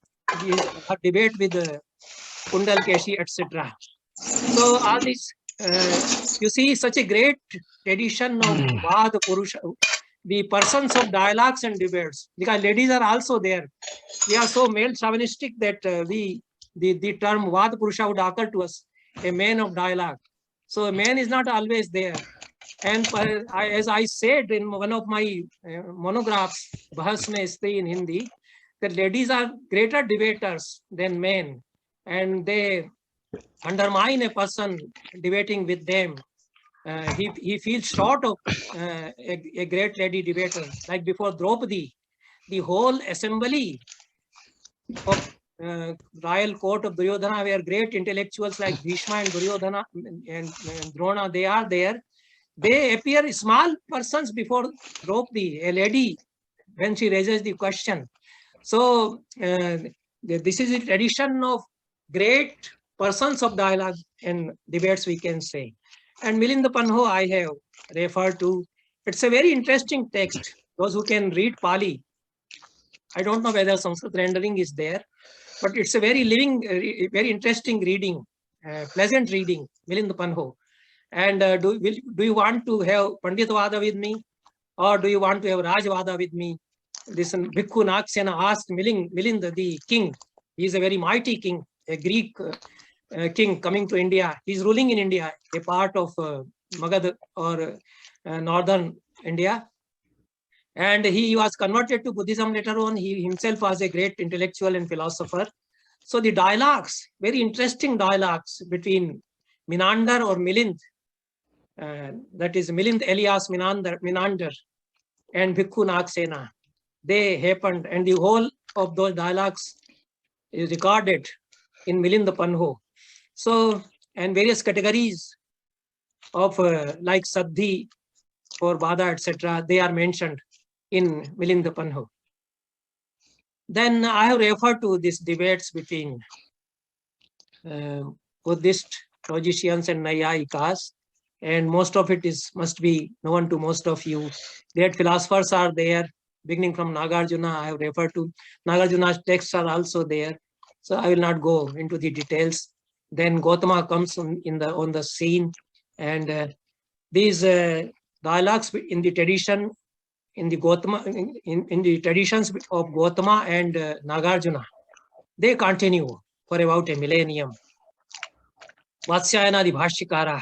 Her debate with Kundal Keshi, etc. So all this, you see, such a great tradition of Vad Purusha, the persons of dialogues and debates, because ladies are also there. We are so male chauvinistic that the term Vad Purusha would occur to us, a man of dialogue. So a man is not always there. And as I said in one of my monographs, Bahas Mein Stri in Hindi, that ladies are greater debaters than men, and they undermine a person debating with them. He feels short of a great lady debater. Like before Draupadi, the whole assembly of royal court of Duryodhana were great intellectuals like Bhishma and Duryodhana and Drona. They are there. They appear small persons before Draupadi, a lady, when she raises the question. So this is a tradition of great persons of dialogue and debates, we can say. And Milinda Panho I have referred to. It's a very interesting text. Those who can read Pali, I don't know whether Sanskrit rendering is there, but it's a very living, very interesting reading, pleasant reading, Milinda Panho. And do you want to have Pandit Vada with me, or do you want to have Raj Vada with me? This Bhikkhu Naksena asked Milinda, the king. He is a very mighty king, a Greek king coming to India. He is ruling in India, a part of Magad or northern India. And he was converted to Buddhism later on. He himself was a great intellectual and philosopher. So the dialogues, very interesting dialogues between Menander or Milind, that is Milind Elias Menander and Bhikkhu Nagsena. They happened, and the whole of those dialogues is recorded in Milind Panho. So, and various categories of like Saddhi or Vāda, etc., they are mentioned in Milind Panho. Then I have referred to these debates between Buddhist logicians and Naiyayikas, and most of it must be known to most of you. Great philosophers are there, beginning from Nagarjuna. I have referred to Nagarjuna's texts are also there, so I will not go into the details. Then Gautama comes on the scene, and these dialogues in the tradition, in the Gautama, in the traditions of Gautama and Nagarjuna, they continue for about a millennium. Vatsyayana the Bhashyakara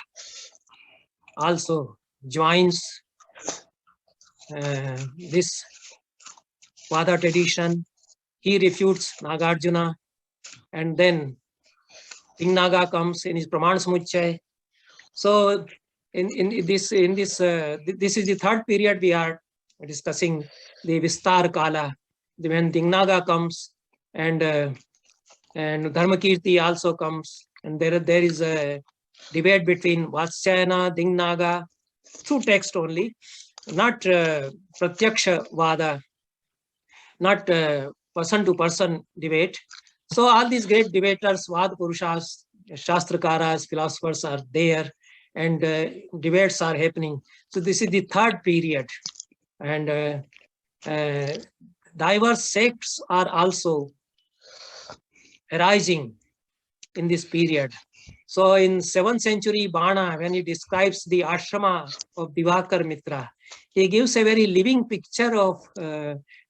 also joins this Vāda tradition. He refutes Nagarjuna, and then Tingnaga comes in his Praman Samucchay. So this is the third period we are discussing, the Vistar Kala, when Tingnaga comes, and Dharmakirti also comes, and there is a debate between Vatsyayana, Tingnaga, through text only, not Pratyaksha Vada, not person to person debate. So all these great debaters, Vāda Purushas, Shastrakaras, philosophers are there, and debates are happening. So this is the third period, and diverse sects are also arising in this period. So in 7th century Bana, when he describes the ashrama of Divakar Mitra, he gives a very living picture of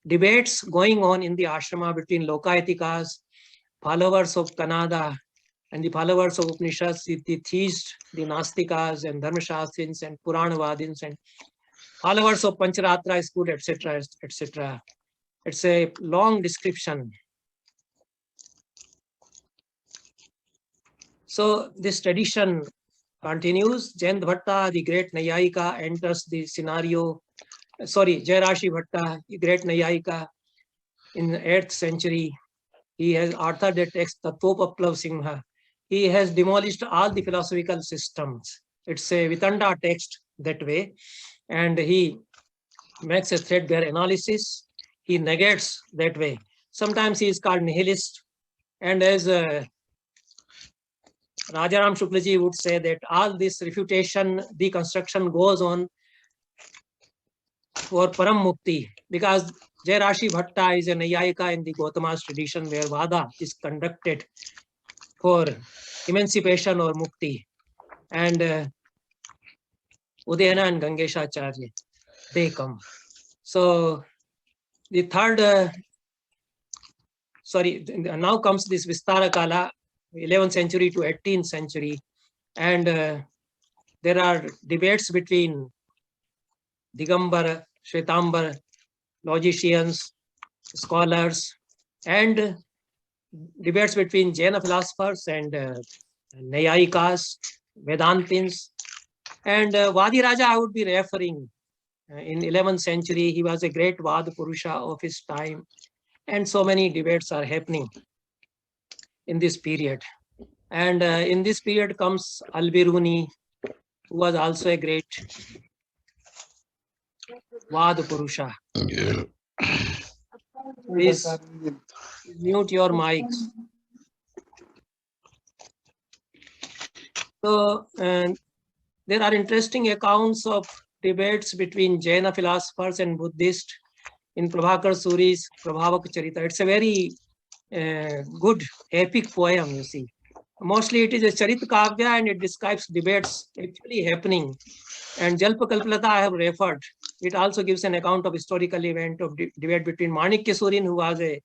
debates going on in the ashrama between Lokayatikas, followers of Kanada, and the followers of Upanishads, the theists, the Nastikas, and Dharmashastrins, and Puranavadins, and followers of Pancharatra school, etc., etc. It's a long description. So this tradition continues. Jayant Bhatta, the great Nayayika, enters the scenario. Sorry, Jayarashi Bhatta, the great Nayayika, in the 8th century. He has authored a text, Tattvopaplav Singha. He has demolished all the philosophical systems. It's a Vitanda text that way. And he makes a threadbare analysis. He negates that way. Sometimes he is called nihilist. And as Rajaram Shuklaji would say, that all this refutation, deconstruction goes on for Param Mukti, because Jayarashi Bhatta is a Nayayika in the Gautama's tradition, where Vada is conducted for emancipation or Mukti. And Udayana and Gangeshacharya, they come. So the third, now comes this Vistara Kala, 11th century to 18th century. And there are debates between Digambara, Shvetambara, logicians, scholars, and debates between Jaina philosophers and Nayayikas, Vedantins. And Vadiraja I would be referring. In 11th century, he was a great Vāda Purusha of his time. And so many debates are happening in this period. And in this period comes Al-Biruni, who was also a great Vāda Purusha. Please mute your mics. So there are interesting accounts of debates between Jaina philosophers and Buddhists in Prabhakar Suri's Prabhavak Charita. It's a very good epic poem, you see. Mostly it is a Charit Kavya, and it describes debates actually happening. And Jalpa Kalpalata I have referred. It also gives an account of historical event of debate between Manikya Surin, who was a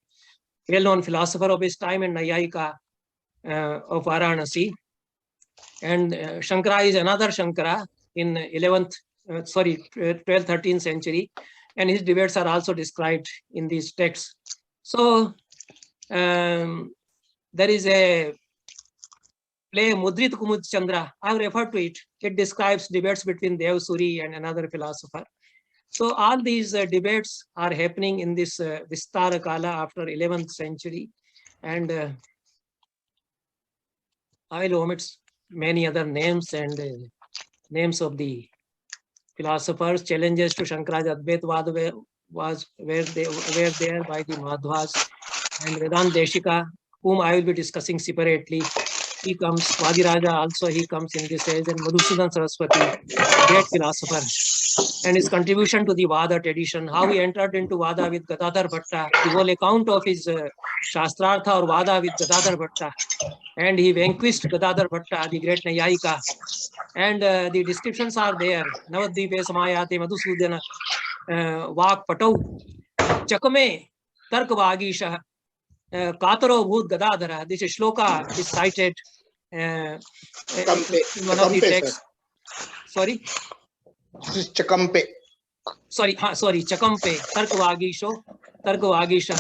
well-known philosopher of his time, and Nayayika of Varanasi. And Shankara is another Shankara in 12th, 13th century. And his debates are also described in these texts. So there is a play Mudrit Kumud Chandra. I have referred to it. It describes debates between Dev Suri and another philosopher. So all these debates are happening in this Vistara Kala after 11th century. And I will omit many other names and names of the philosophers. Challenges to Shankaracharya Advait Vada were there by the Madhvas, and Vedanta Deshika, whom I will be discussing separately. He comes, Vadiraja also, he comes in this age, and Madhusudan Saraswati, great philosopher, and his contribution to the Vada tradition, how he entered into Vada with Gadadhar Bhatta, the whole account of his Shastrartha or Vada with Gadadhar Bhatta, and he vanquished Gadadhar Bhatta, the great Nayayika, and the descriptions are there. Navadvipe Samayate Madhusudana Vak Patau Chakame Tark Vagisha Kataro Bhut Gadadhara. This shloka is cited in one of the texts. Sorry? Chakampe. Sorry, Chakampe, Tarkvagisho, Tarkvagisha,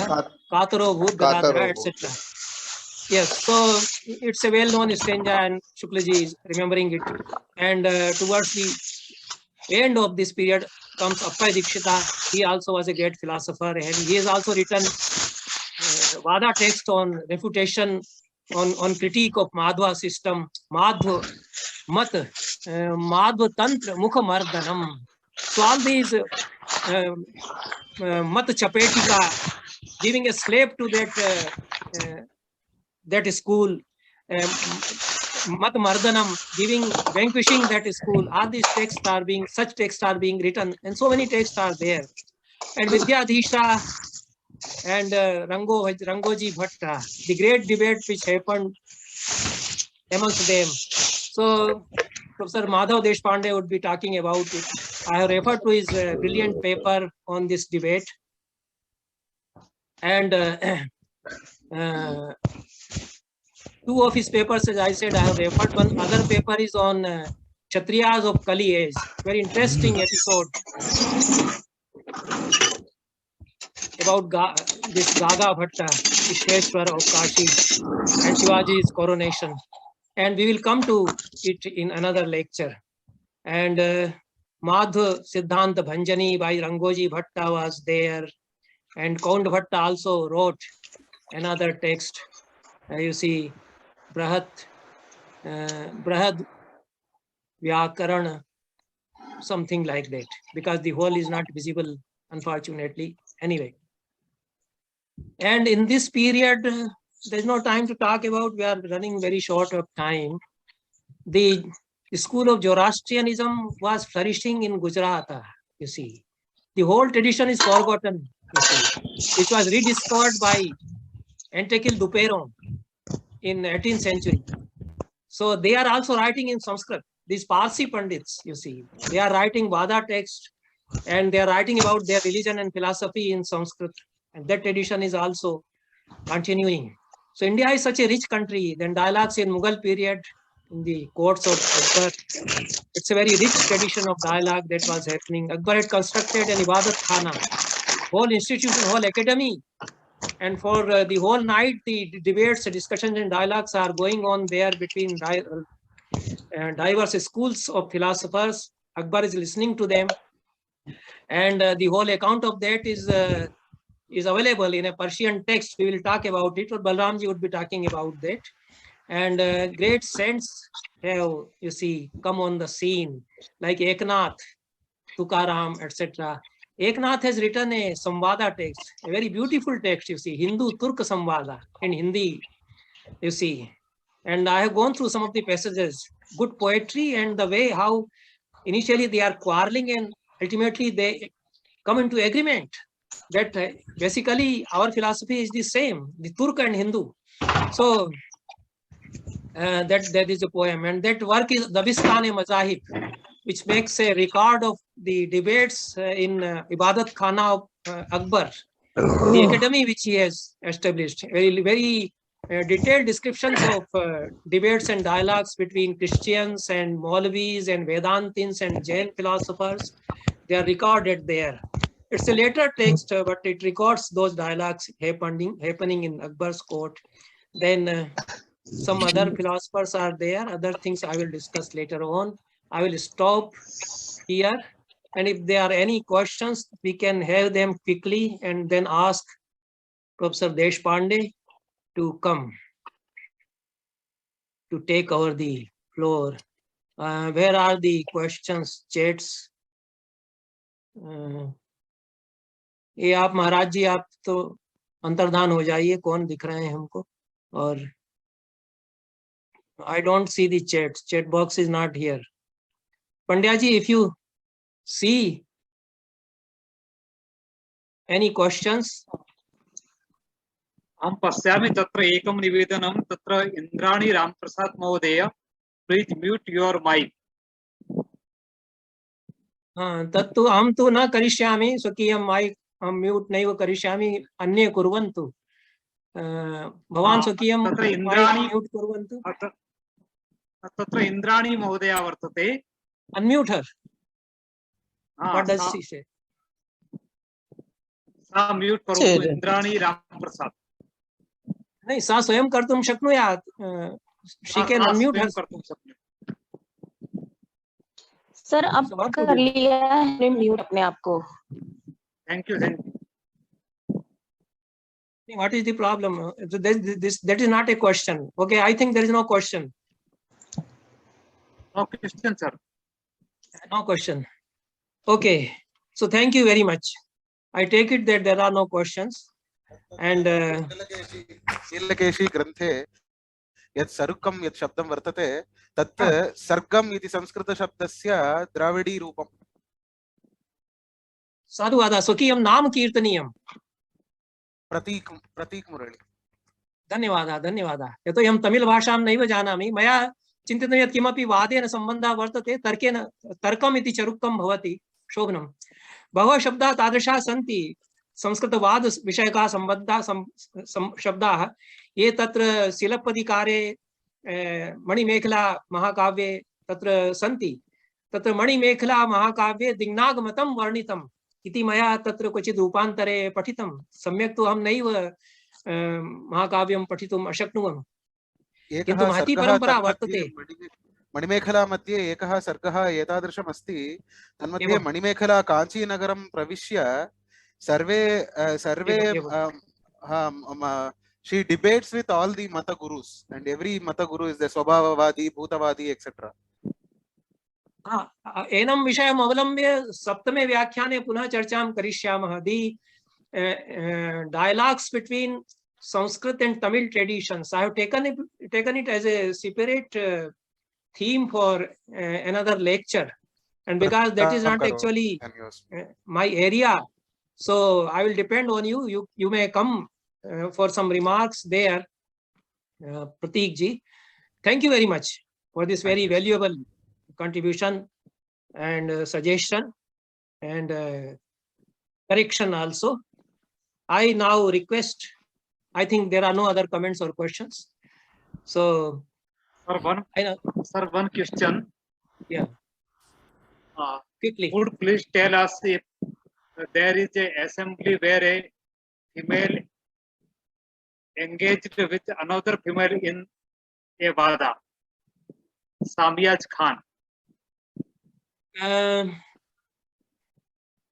Kataro Bhut Gadadhara, etc. Yes, so it's a well-known stanza and Shuklaji is remembering it. And towards the end of this period comes Appaya Dikshita. He also was a great philosopher, and he has also written Vada text on refutation, on critique of Madhva system, Madhva Mat, Madhva Tantra, Mukha Mardanam. So all these Mat Chapetika, giving a slave to that school, Mat Mardanam, vanquishing that school. All these texts are being, such texts are being written, and so many texts are there. And Vidyadhisha and Rangoji Bhatta, the great debate which happened amongst them. So Professor Madhav Deshpande would be talking about it. I have referred to his brilliant paper on this debate. And two of his papers, as I said, I have referred. One other paper is on Kshatriyas of Kali age. Very interesting episode about this Gaga Bhatta, Vishweshwar of Kashi, and Shivaji's coronation. And we will come to it in another lecture. And Madhva Siddhanta Bhanjani by Rangoji Bhatta was there. And Kaund Bhatta also wrote another text. You see, Brahad Vyakarana, something like that, because the whole is not visible, unfortunately. Anyway. And in this period, there's no time to talk about, we are running very short of time. The school of Zoroastrianism was flourishing in Gujarat, you see. The whole tradition is forgotten, you see, which was rediscovered by Entekil Duperon in 18th century. So they are also writing in Sanskrit. These Parsi Pandits, you see, they are writing Vada text, and they are writing about their religion and philosophy in Sanskrit. And that tradition is also continuing. So India is such a rich country. Then dialogues in Mughal period in the courts of Akbar. It's a very rich tradition of dialogue that was happening. Akbar had constructed an Ibadat Khana, whole institution, whole academy. And for the whole night, the debates, discussions and dialogues are going on there between diverse schools of philosophers. Akbar is listening to them. And the whole account of that is available in a Persian text. We will talk about it, or Balramji would be talking about that. And great saints have, you see, come on the scene, like Eknath, Tukaram, etc. Eknath has written a Samvada text, a very beautiful text, you see, Hindu-Turk Samvada in Hindi, you see. And I have gone through some of the passages, good poetry, and the way how initially they are quarreling and ultimately they come into agreement that basically our philosophy is the same, the Turk and Hindu. So that is a poem, and that work is Dabistan-e-Mazahib, which makes a record of the debates in Ibadat Khana of Akbar, the academy which he has established. Very detailed descriptions of debates and dialogues between Christians and Maulvis and Vedantins and Jain philosophers. They are recorded there. It's a later text, but it records those dialogues happening in Akbar's court. Then some other philosophers are there. Other things I will discuss later on. I will stop here. And if there are any questions, we can have them quickly and then ask Professor Deshpande to come to take over the floor. Where are the questions, chats? ये आप महाराज जी आप तो अंतर्धान हो जाइए, कौन दिख रहे हैं हमको? और I don't see the chat box is not here. Pandya ji, if you see any questions? अहं पश्यामि तत्र एकं निवेदनं, तत्र इन्द्राणी रामप्रसाद महोदय, प्लीज म्यूट योर माइक. तत्तु अहं तु न करिष्यामि, स्वकीयं माइक अहं म्यूट नैव करिष्यामि, अन्ये कुर्वन्तु. भवान् स्वकीयं माइक म्यूट कुर्वन्तु. तत्र इन्द्राणी महोदय वर्तते. Unmute her. What does she say? सा म्यूट करोतु, इन्द्राणी रामप्रसाद. नहीं, सा स्वयं कर्तुं शक्नुयात्. She can unmute her. Sir अब कर लिया है म्यूट अपने आप को. Thank you. What is the problem? That is not a question. Okay, I think there is no question. No question, sir. No question. Okay, so thank you very much. I take it that there are no questions. And नीलकेशी ग्रंथे यत् सर्गम यत् शब्दं वर्तते तत् सर्गम इति संस्कृत शब्दस्य द्राविडी रूपम्. साधुवाद. स्वकीयं नाम कीर्तनीयम्. प्रतीक मुरळी. धन्यवादः, धन्यवादः. यतो अहं तमिळ भाषां नैव जानामि. मया चिन्तितं यत् किमपि वादेन सम्बन्धः वर्तते, तर्केन तर्कम् इति चरुक्कं भवति. शोभनं. बहवः शब्दाः तादृशाः सन्ति, संस्कृतवाद विषयकाः सम्बद्धाः शब्दाः, ये तत्र शिलप्पदिकारे मणिमेखला महाकाव्ये तत्र सन्ति. तत्र मणिमेखला महाकाव्ये दिङ्नागमतं वर्णितम् इति मया तत्र क्वचित् रूपान्तरे पठितं. सम्यक् तु अहं नैव महाकाव्यं पठितुम् अशक्नुवम्. किन्तु महती परम्परा वर्तते. मणिमेखला मध्ये एकः सर्गः एतादृशम् अस्ति, तन्मध्ये मणिमेखला काञ्चीनगरं प्रविश्य सर्वे she debates with all the mata gurus, and every mata guru is the swabhavavadi, bhutavadi, etc. एनं विषयम् अवलम्ब्य सप्तमे व्याख्याने पुनः चर्चां करिष्यामः. The dialogues between Sanskrit and Tamil traditions, I have taken it as a separate theme for another lecture, and because that is not actually my area, so I will depend on you. You may come for some remarks there, Pratik ji. Thank you very much for this very valuable contribution and suggestion and correction also. I now request, I think there are no other comments or questions. So, sir, one question. Yeah. Quickly. Would please tell us if there is a assembly where a female engaged with another female in a Vāda, Samiyaj Khan.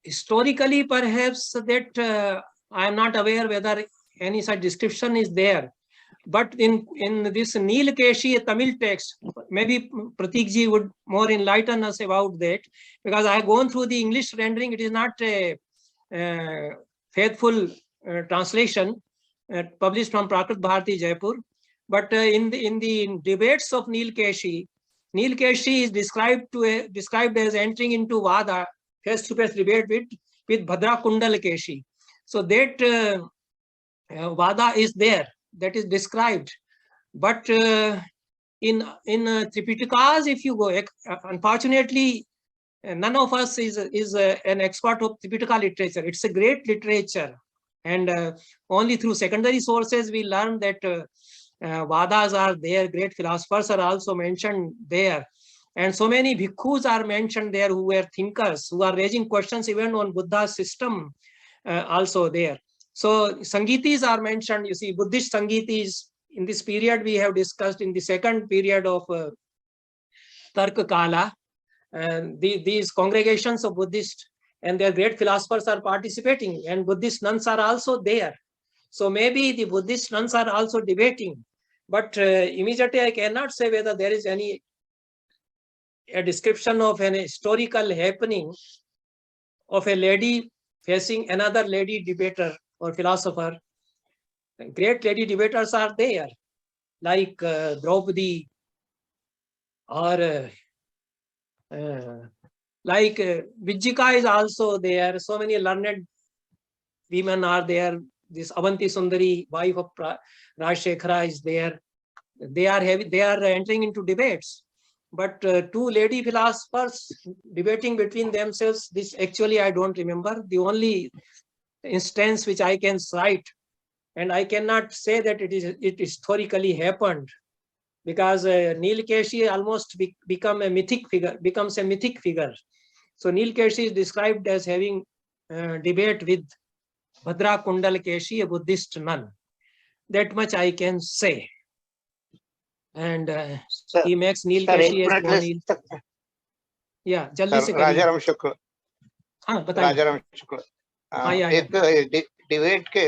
Historically, perhaps that I am not aware whether any such description is there. But in this Nilkeshi Tamil text, maybe Pratik ji would more enlighten us about that, because I have gone through the English rendering. It is not a faithful translation published from Prakrit Bharati, Jaipur. But in the debates of Nilkeshi is described as entering into Vada, face-to-face debate with Bhadra Kundal Keshi. So that Vada is there. That is described, but in Tripitakas, if you go, unfortunately, none of us is an expert of Tripitaka literature. It's a great literature, and only through secondary sources we learn that Vādas are there. Great philosophers are also mentioned there, and so many bhikkhus are mentioned there who were thinkers, who are raising questions even on Buddha's system also there. So Sangitis are mentioned. You see, Buddhist Sangitis in this period we have discussed in the second period of Tarka Kala, and these congregations of Buddhists and their great philosophers are participating, and Buddhist nuns are also there. So maybe the Buddhist nuns are also debating, but immediately I cannot say whether there is a description of an historical happening of a lady facing another lady debater or philosopher. Great lady debaters are there, like Draupadi, or like Vijjika is also there. So many learned women are there. This Avanti Sundari, wife of Rajshekhara, is there. They are entering into debates. But two lady philosophers debating between themselves, this actually I don't remember. The only instance which I can cite, and I cannot say that it historically happened, because Nilkeshi almost becomes a mythic figure. So Nilkeshi is described as having debate with Bhadra Kundal Keshi, a Buddhist nun. That much I can say. And he makes Nilkeshi as Nil. Yeah, जल्दी से करिए। राजाराम शुक्ल, हाँ बताइए। राजाराम शुक्ल, एक debate के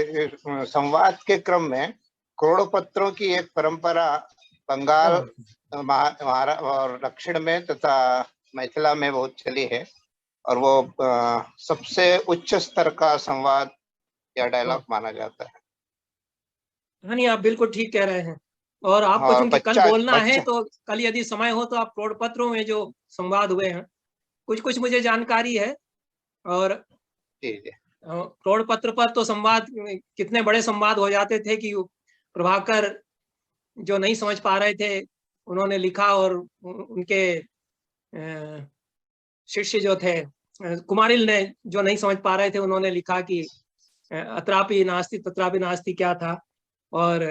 संवाद के क्रम में करोड़पत्रों की एक परंपरा बंगाल, महाराष्ट्र और दक्षिण में तथा मिथिला में बहुत चली है, और वो सबसे उच्च स्तर का संवाद या डायलॉग माना जाता है। हाँ नहीं, आप बिल्कुल ठीक कह रहे हैं। और आपको चूंकि कल बोलना है, तो कल यदि समय हो तो आप करोड़पत्रों में जो संवाद हुए हैं, कुछ मुझे जानकारी है। और करोड़पत्र पर तो संवाद, कितने बड़े संवाद हो जाते थे कि प्रभाकर जो नहीं समझ पा रहे थे उन्होंने लिखा, और उनके शिष्य जो थे कुमारिल ने जो नहीं समझ पा रहे थे उन्होंने लिखा कि अत्रापि नास्ति तत्रापि नास्ति क्या था, और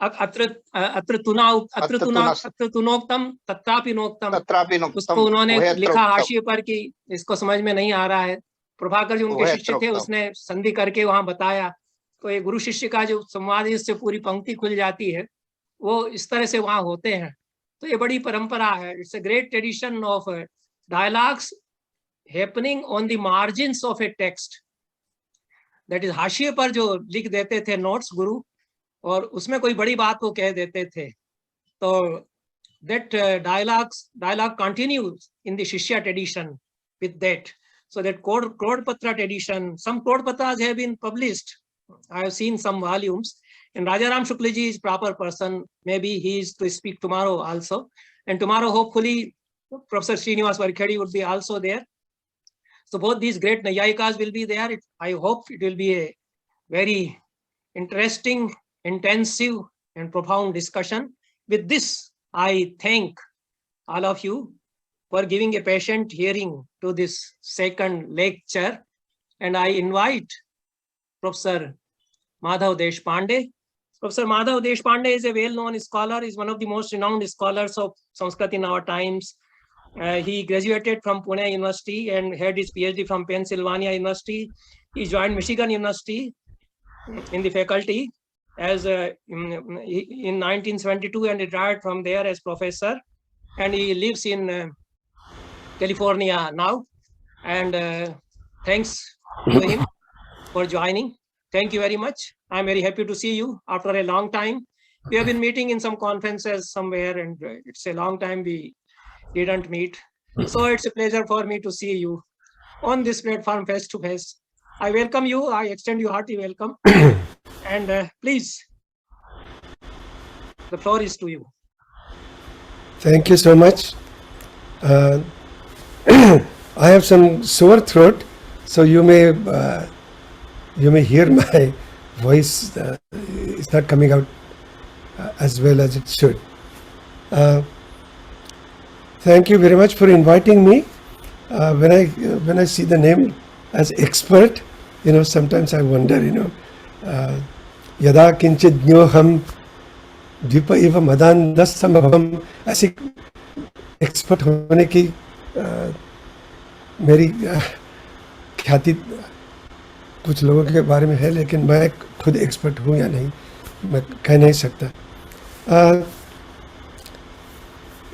अत्र तुनोक्तम तत्रापि नोक्तम, उसको उन्होंने लिखा हाशिए पर कि इसको समझ में नहीं आ रहा है। प्रभाकर जो उनके शिष्य थे उसने संधि करके वहां बताया। तो ये गुरु शिष्य का जो संवाद है, इससे पूरी पंक्ति खुल जाती है, वो इस तरह से वहां होते हैं। तो ये बड़ी परंपरा है। It's a great tradition of dialogues happening on the margins of A text, that is हाशिए पर जो लिख देते थे नोट्स गुरु, और उसमें कोई बड़ी बात को कह देते थे। तो that dialogue continues in the शिष्या tradition with that, so that Krodpatra tradition, some Krodpatras have been published. I have seen some volumes, and Rajaram Shuklaji is proper person. Maybe he is to speak tomorrow also, and tomorrow hopefully Professor Srinivas Varkhedi would be also there. So both these great Nayayikas will be there. I hope it will be a very interesting, intensive and profound discussion. With this, I thank all of you for giving a patient hearing to this second lecture. And I invite Professor Madhav Deshpande. Professor Madhav Deshpande is a well-known scholar, is one of the most renowned scholars of Sanskrit in our times. He graduated from Pune University and had his PhD from Pennsylvania University. He joined Michigan University in the faculty as in 1972 and retired from there as professor. And he lives in California now, and thanks to him for joining. Thank you very much. I'm very happy to see you after a long time. We have been meeting in some conferences somewhere, and it's a long time we didn't meet. So it's a pleasure for me to see you on this platform face to face. I welcome you. I extend you hearty welcome. And please, the floor is to you. Thank you so much. I have some sore throat, so you may hear my voice is not coming out as well as it should. Thank you very much for inviting me. When I see the name as expert, sometimes I wonder, yada kinchid jñoham dvipa iva madandas sambhavam, ऐसी expert होने की मेरी ख्याति कुछ लोगों के बारे में है, लेकिन मैं खुद एक्सपर्ट हूँ या नहीं मैं कह नहीं सकता।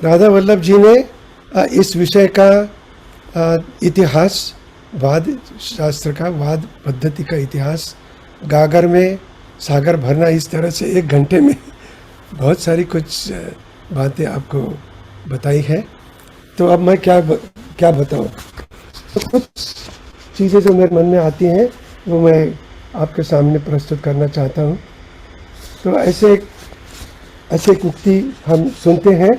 राधा वल्लभ जी ने इस विषय का इतिहास, वाद शास्त्र का, वाद पद्धति का इतिहास गागर में सागर भरना, इस तरह से 1 घंटे में बहुत सारी कुछ बातें आपको बताई है। तो अब मैं क्या बताऊं? तो कुछ चीज़ें जो मेरे मन में आती हैं वो मैं आपके सामने प्रस्तुत करना चाहता हूं। तो ऐसे एक उक्ति हम सुनते हैं,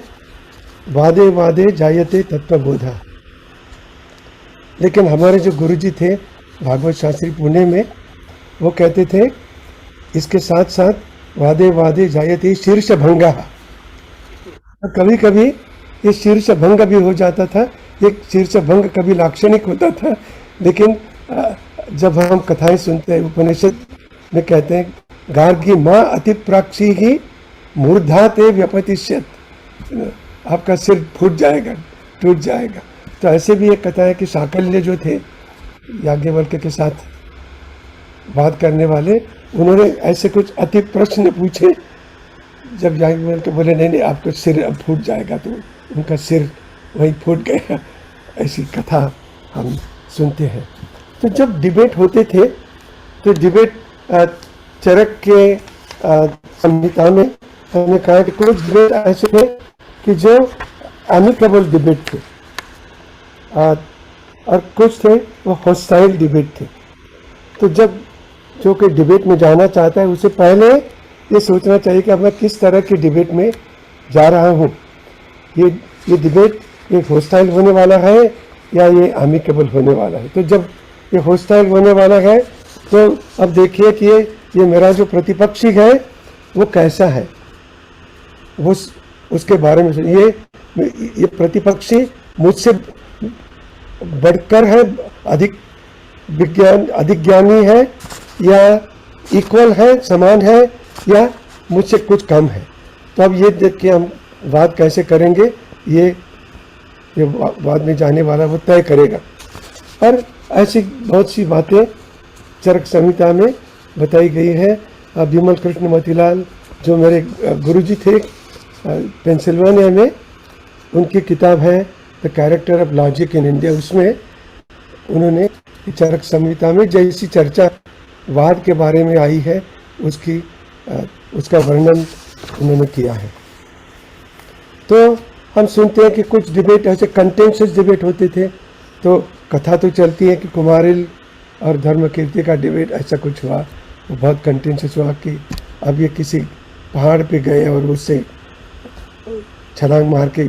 वादे वादे जायते तत्वबोधा। लेकिन हमारे जो गुरुजी थे भागवत शास्त्री पुणे में, वो कहते थे इसके साथ साथ वादे वादे जायते शीर्ष भंगा। कभी कभी ये शीर्ष भंग भी हो जाता था। ये शीर्ष भंग कभी लाक्षणिक होता था, लेकिन जब हम कथाएं सुनते हैं, उपनिषद में कहते हैं गार्गी माँ अति प्राक्षी ही मूर्धा ते व्यपतिष्यत, आपका सिर फूट जाएगा, टूट जाएगा। तो ऐसे भी एक कथा है कि साकल्य जो थे याज्ञवल्क्य के साथ बात करने वाले, उन्होंने ऐसे कुछ अति प्रश्न पूछे। जब याज्ञवल्क्य बोले नहीं नहीं आपका सिर अब फूट जाएगा, तो उनका सिर वहीं फूट गया। ऐसी कथा हम सुनते हैं। तो जब डिबेट होते थे तो डिबेट चरक के संहिता में हमने कहा कि कुछ डिबेट ऐसे थे कि जो एमिकेबल डिबेट थे और कुछ थे वो हॉस्टाइल डिबेट थे। तो जब जो कि डिबेट में जाना चाहता है उसे पहले ये सोचना चाहिए कि अब मैं किस तरह की डिबेट में जा रहा हूँ। ये डिबेट ये हॉस्टाइल होने वाला है या ये एमिकेबल होने वाला है। तो जब ये हॉस्टाइल होने वाला है तो अब देखिए कि ये मेरा जो प्रतिपक्षी है वो कैसा है, वो उसके बारे में ये प्रतिपक्षी मुझसे बढ़कर है, अधिक ज्ञानी है या इक्वल है, समान है, या मुझसे कुछ कम है। तो अब ये देख के हम वाद कैसे करेंगे, ये वाद में जाने वाला वो तय करेगा। और ऐसी बहुत सी बातें चरक संहिता में बताई गई है। विमल कृष्ण मोतीलाल जो मेरे गुरुजी थे पेंसिल्वेनिया में, उनकी किताब है the character of logic in India, उसमें उन्होंने चरक संहिता में जैसी चर्चा वाद के बारे में आई है उसका वर्णन उन्होंने किया है। तो हम सुनते हैं कि कुछ डिबेट ऐसे कंटेंशियस डिबेट होते थे। तो कथा तो चलती है कि कुमारिल और धर्मकीर्ति का डिबेट ऐसा कुछ हुआ, वो बहुत कंटेंशियस हुआ कि अब ये किसी पहाड़ पे गए और उससे छलांग मार के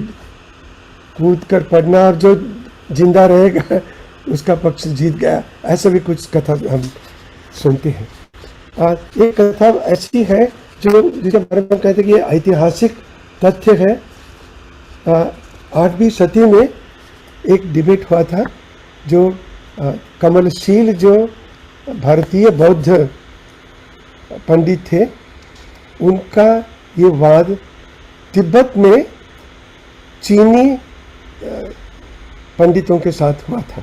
कूद कर पड़ना और जो जिंदा रहेगा उसका पक्ष जीत गया। ऐसा भी कुछ कथा हम सुनते हैं। एक कथा ऐसी है जो जिसके बारे में कहते हैं कि ये ऐतिहासिक तथ्य है। 8वीं सदी में एक डिबेट हुआ था जो कमलशील जो भारतीय बौद्ध पंडित थे, उनका ये वाद तिब्बत में चीनी पंडितों के साथ हुआ था।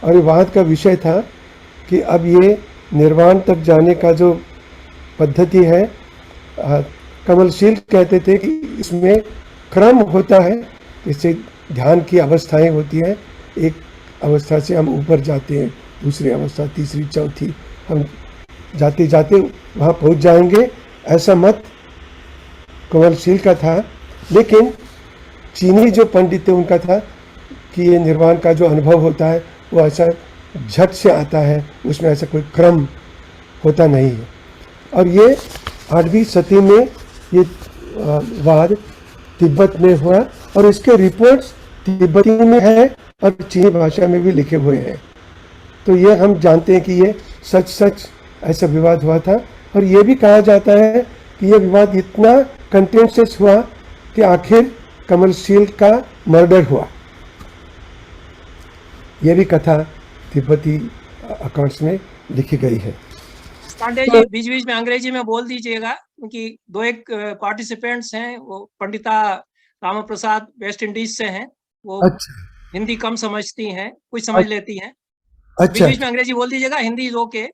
और ये वाद का विषय था कि अब ये निर्वाण तक जाने का जो पद्धति है, कमलशील कहते थे कि इसमें क्रम होता है, इससे ध्यान की अवस्थाएं होती हैं। एक अवस्था से हम ऊपर जाते हैं, दूसरी अवस्था, तीसरी, चौथी, हम जाते जाते वहाँ पहुँच जाएंगे, ऐसा मत कमलशील का था। लेकिन चीनी जो पंडित थे उनका था कि ये निर्वाण का जो अनुभव होता है वो ऐसा झट से आता है, उसमें ऐसा कोई क्रम होता नहीं है। और ये 8वीं सदी में ये वाद तिब्बत में हुआ और इसके रिपोर्ट्स तिब्बती में है और चीनी भाषा में भी लिखे हुए हैं। तो ये हम जानते हैं कि ये सच ऐसा विवाद हुआ था। और ये भी कहा जाता है कि ये विवाद इतना कंटेंशियस हुआ कि आखिर कमलशील का मर्डर हुआ। ये भी कथा तिब्बती अकाउंट्स में लिखी गई है। पांडे जी बीच बीच में अंग्रेजी में बोल दीजिएगा, क्योंकि 2-1 पार्टिसिपेंट्स हैं, वो पंडिता रामा प्रसाद वेस्ट इंडीज से हैं, वो अच्छा, हिंदी कम समझती हैं, कुछ समझ लेती हैं। अच्छा, बीच बीच में अंग्रेजी बोल दीजिएगा, हिंदी लोग के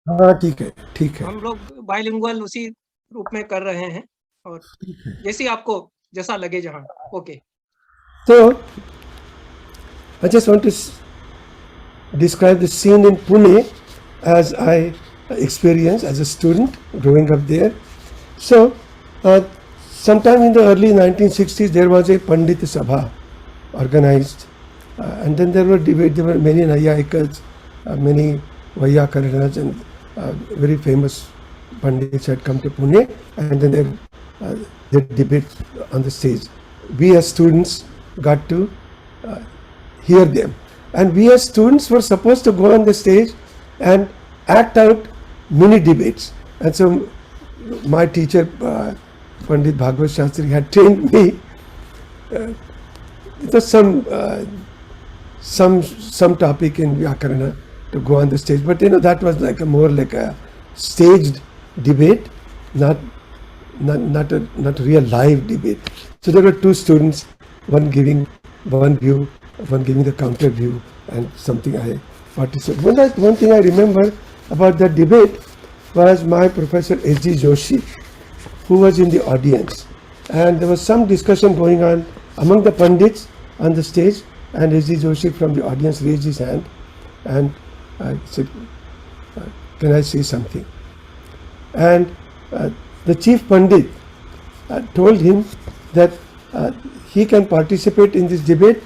हाँ ठीक है। हम लोग बाइलिंगुअल उसी रूप में कर रहे हैं और जैसे आपको जैसा लगे जहाँ. Okay. So, I just want to describe the scene in Pune as I experienced as a student growing up there. So, sometime in the early 1960s, there was a Pandit Sabha organized, and then there were debates. There were many Nayayikas, many Vaiyakaranas, and very famous Pandits had come to Pune, and then they debate on the stage. We as students got to hear them, and we as students were supposed to go on the stage and act out mini debates. And so my teacher, Pandit Bhagwat Shastri, had trained me. It was some topic in Vyakarana to go on the stage, but that was like more like a staged debate, not a real live debate. So there were two students, one giving one view, one giving the counter view, and something I participated. One thing I remember about that debate was my Professor S.G. Joshi, who was in the audience, and there was some discussion going on among the Pandits on the stage, and S.G. Joshi from the audience raised his hand and said, can I say something? And the chief Pandit told him that he can participate in this debate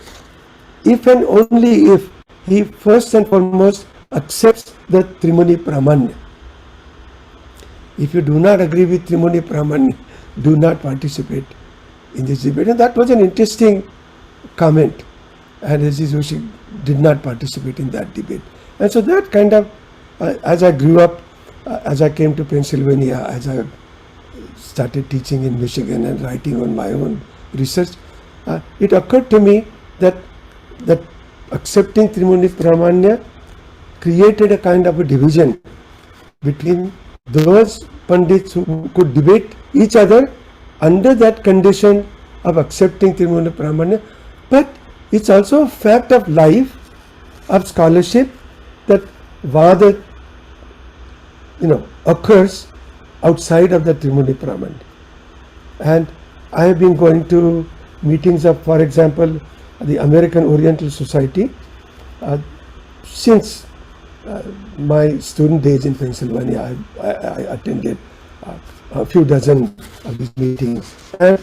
if and only if he first and foremost accepts the Trimuni Pramanya. If you do not agree with Trimuni Pramanya, do not participate in this debate. And that was an interesting comment. And S.G. Joshi did not participate in that debate. And so that kind of, as I grew up, as I came to Pennsylvania, as I started teaching in Michigan and writing on my own research, it occurred to me that accepting Trimuni Pramanya created a kind of a division between those Pandits who could debate each other under that condition of accepting Trimuni Pramanya. But it's also a fact of life, of scholarship, that Vāda, occurs outside of the Trimuni Pramanya. And I have been going to meetings of, for example, the American Oriental Society since my student days in Pennsylvania. I attended a few dozen of these meetings, and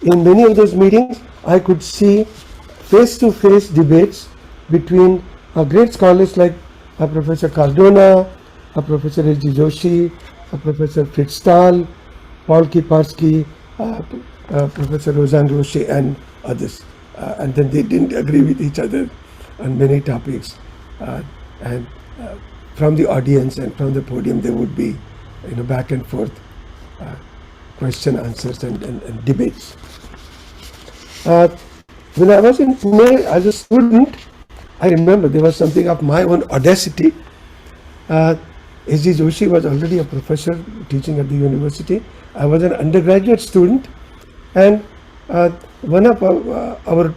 in many of those meetings I could see face-to-face debates between great scholars like Professor Cardona, Professor S.G. Joshi, Professor Fitztal, Paul Kiparsky, Professor Roseanne Roche, and others. And then they didn't agree with each other on many topics. And from the audience and from the podium, there would be, back and forth question, answers, and debates. When I was in Pune as a student, I remember there was something of my own audacity. S.G. Joshi was already a professor teaching at the university. I was an undergraduate student, and one of our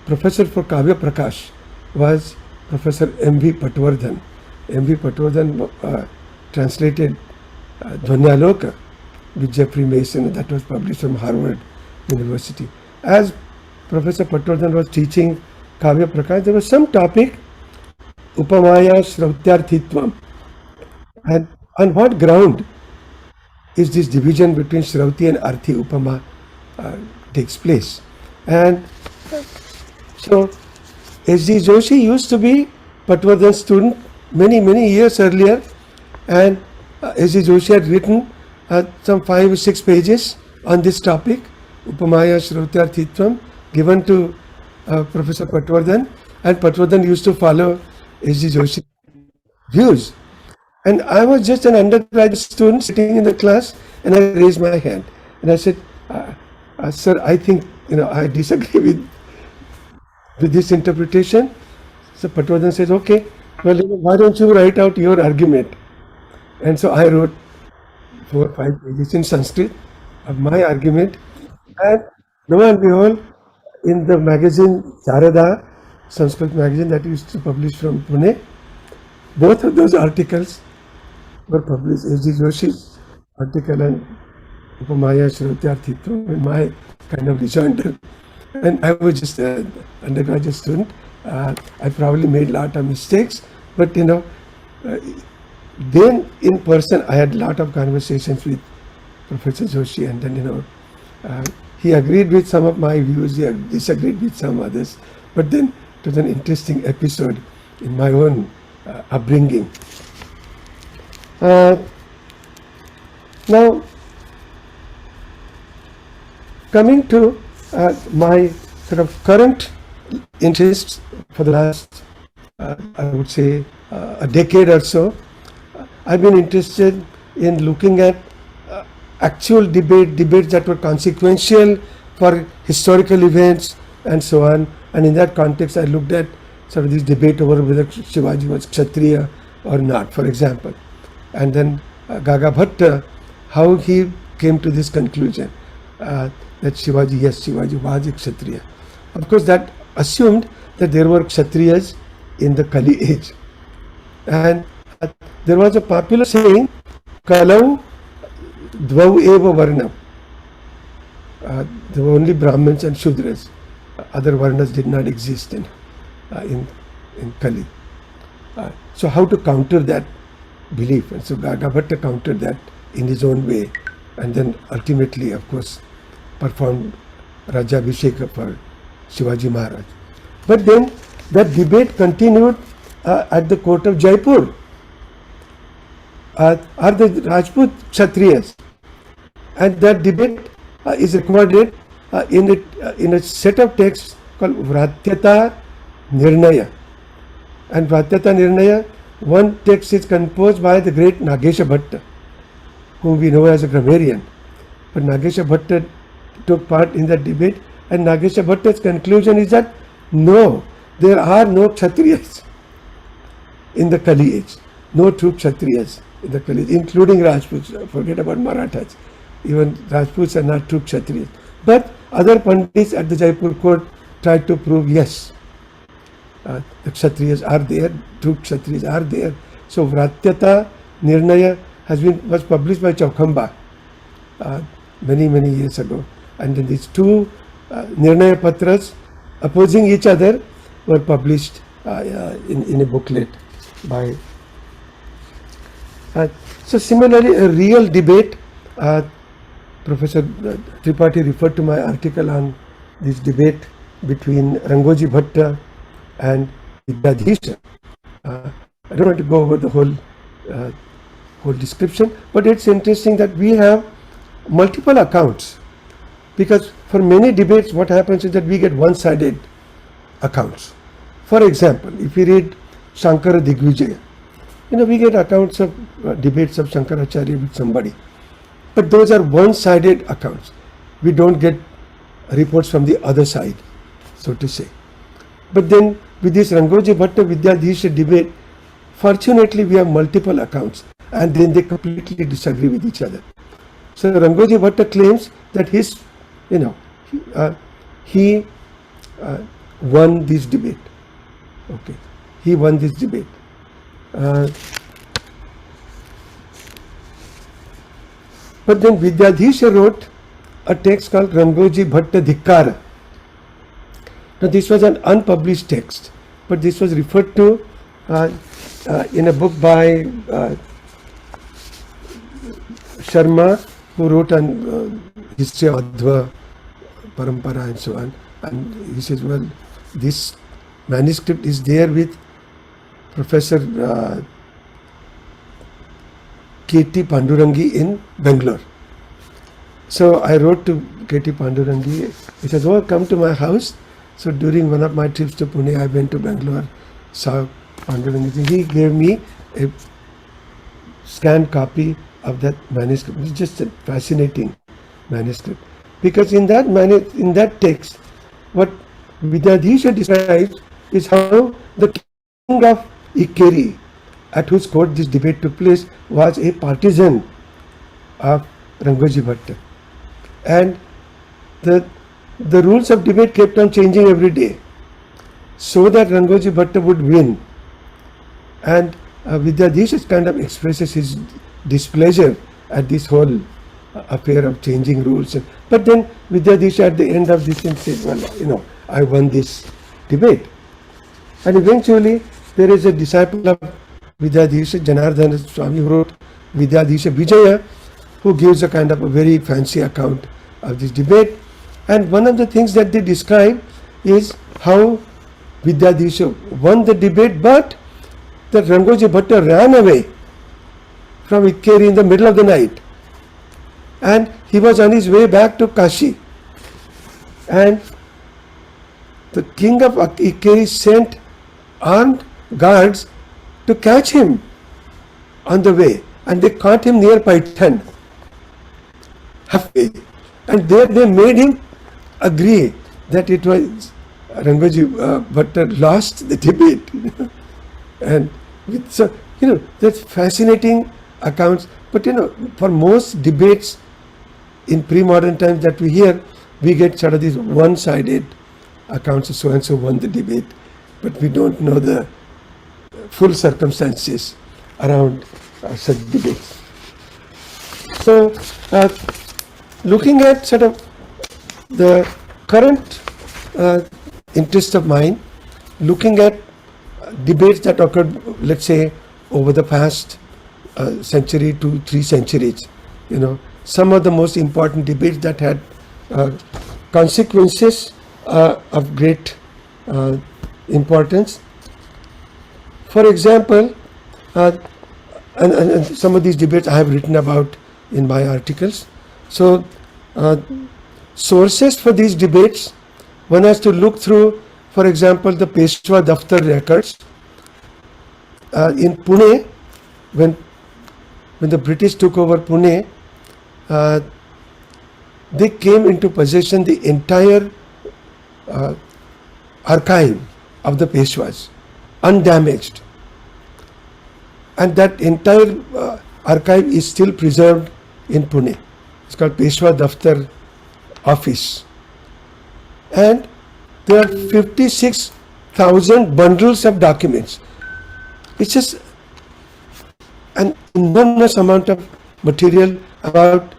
professor for Kavya Prakash was Professor M.V. Patwardhan. M.V. Patwardhan translated Dhvanyaloka with Jeffrey Mason, that was published from Harvard University. As Professor Patwardhan was teaching Kavya Prakash, there was some topic, Upamaya Shrautyarthitvam. And on what ground is this division between Shrauti and Arthi Upama takes place? And so S.G. Joshi used to be Patwardhan's student many years earlier, and S.G. Joshi had written some 5 or 6 pages on this topic, Upamaya Shrautyarthitvam, given to Professor Patwardhan, and Patwardhan used to follow S.G. Joshi's views. And I was just an undergraduate student sitting in the class, and I raised my hand and I said, sir, I think I disagree with this interpretation. So Patwardhan says, okay, well, why don't you write out your argument? And so I wrote 4 or 5 pages in Sanskrit of my argument, and lo and behold, in the magazine Sharada, Sanskrit magazine that used to publish from Pune, both of those articles were published. S.G. Joshi's article and Upamaya Shrotyarthitvam in my kind of rejoinder. And I was just an undergraduate student. I probably made a lot of mistakes, but then in person I had a lot of conversations with Professor Joshi, and then he agreed with some of my views, he disagreed with some others, but then it was an interesting episode in my own upbringing. Now, coming to my sort of current interests for the last, I would say, a decade or so, I've been interested in looking at actual debates that were consequential for historical events and so on. And in that context, I looked at sort of this debate over whether Shivaji was Kshatriya or not, for example. And then Gaga Bhatta, how he came to this conclusion that Shivaji was a Kshatriya. Of course, that assumed that there were Kshatriyas in the Kali age. And there was a popular saying, Kalau Dvau Eva Varnam. There were only Brahmins and Shudras. Other Varnas did not exist in Kali. So how to counter that belief? And so Gaga Bhatta countered that in his own way, and then ultimately, of course, performed Rajabhisheka for Shivaji Maharaj. But then that debate continued at the court of Jaipur. Are the Rajput Kshatriyas? And that debate is recorded in a set of texts called Vratyata Nirnaya. And Vratyata Nirnaya, one text is composed by the great Nagesha Bhatta, whom we know as a grammarian. But Nagesha Bhatta took part in that debate, and Nagesha Bhatta's conclusion is that no, there are no Kshatriyas in the Kali age. No true Kshatriyas in the Kali age, including Rajputs. Forget about Marathas. Even Rajputs are not true Kshatriyas. But other Pandits at the Jaipur court tried to prove yes, the Kshatriyas are there, true Kshatriyas are there. So Vratyata Nirnaya was published by Chaukhamba many years ago. And then these two Nirnaya Patras opposing each other were published in a booklet by. So similarly, a real debate, Professor Tripathi referred to my article on this debate between Rangoji Bhatta and Vidyadhisha. I don't want to go over the whole description, but it's interesting that we have multiple accounts, because for many debates what happens is that we get one-sided accounts. For example, if we read Shankara Digvijaya, we get accounts of debates of Shankaracharya with somebody, but those are one-sided accounts. We don't get reports from the other side, so to say. But then with this Rangoji Bhatta Vidyadhisha debate, fortunately we have multiple accounts, and then they completely disagree with each other. So Rangoji Bhatta claims that he won this debate. Okay, he won this debate. But then Vidyadhisha wrote a text called Rangoji Bhatta Dhikkara. Now this was an unpublished text, but this was referred to in a book by Sharma, who wrote on history of Adva, Parampara and so on. And he says, well, this manuscript is there with Professor K.T. Pandurangi in Bangalore. So I wrote to K.T. Pandurangi. He says, oh, come to my house. So during one of my trips to Pune, I went to Bangalore, saw Pandurangi. He gave me a scanned copy of that manuscript. It's just a fascinating manuscript, because in that text, what Vidyadhisha describes is how the king of Ikkeri, at whose court this debate took place, was a partisan of Rangoji Bhatta, and the rules of debate kept on changing every day, so that Rangoji Bhatta would win. And Vidyadhisha kind of expresses his displeasure at this whole affair of changing rules. But then Vidyadhisha at the end of this thing said, well, I won this debate. And eventually there is a disciple of Vidyadhisha, Janardhana Swami, who wrote Vidyadhisha Vijaya, who gives a kind of a very fancy account of this debate. And one of the things that they describe is how Vidyadhisha won the debate, but that Rangoji Bhatta ran away from Ikkeri in the middle of the night. And he was on his way back to Kashi. And the king of Ikkeri sent armed guards to catch him on the way. And they caught him near Paitan, halfway. And there they made him agree that it was Rangoji Bhatta lost the debate. And so, that's fascinating accounts. But, for most debates in pre-modern times that we hear, we get sort of these one-sided accounts of so-and-so won the debate. But we don't know the full circumstances around such debates. So, looking at sort of the current interest of mine, looking at debates that occurred, let's say, over the past century to 3 centuries, some of the most important debates that had consequences of great importance. For example, and some of these debates I have written about in my articles. So, sources for these debates, one has to look through, for example, the Peshwa Daftar records. In Pune, when the British took over Pune, they came into possession the entire archive of the Peshwas, undamaged. And that entire archive is still preserved in Pune. It's called Peshwa Daftar Office. And there are 56,000 bundles of documents. It's just an enormous amount of material about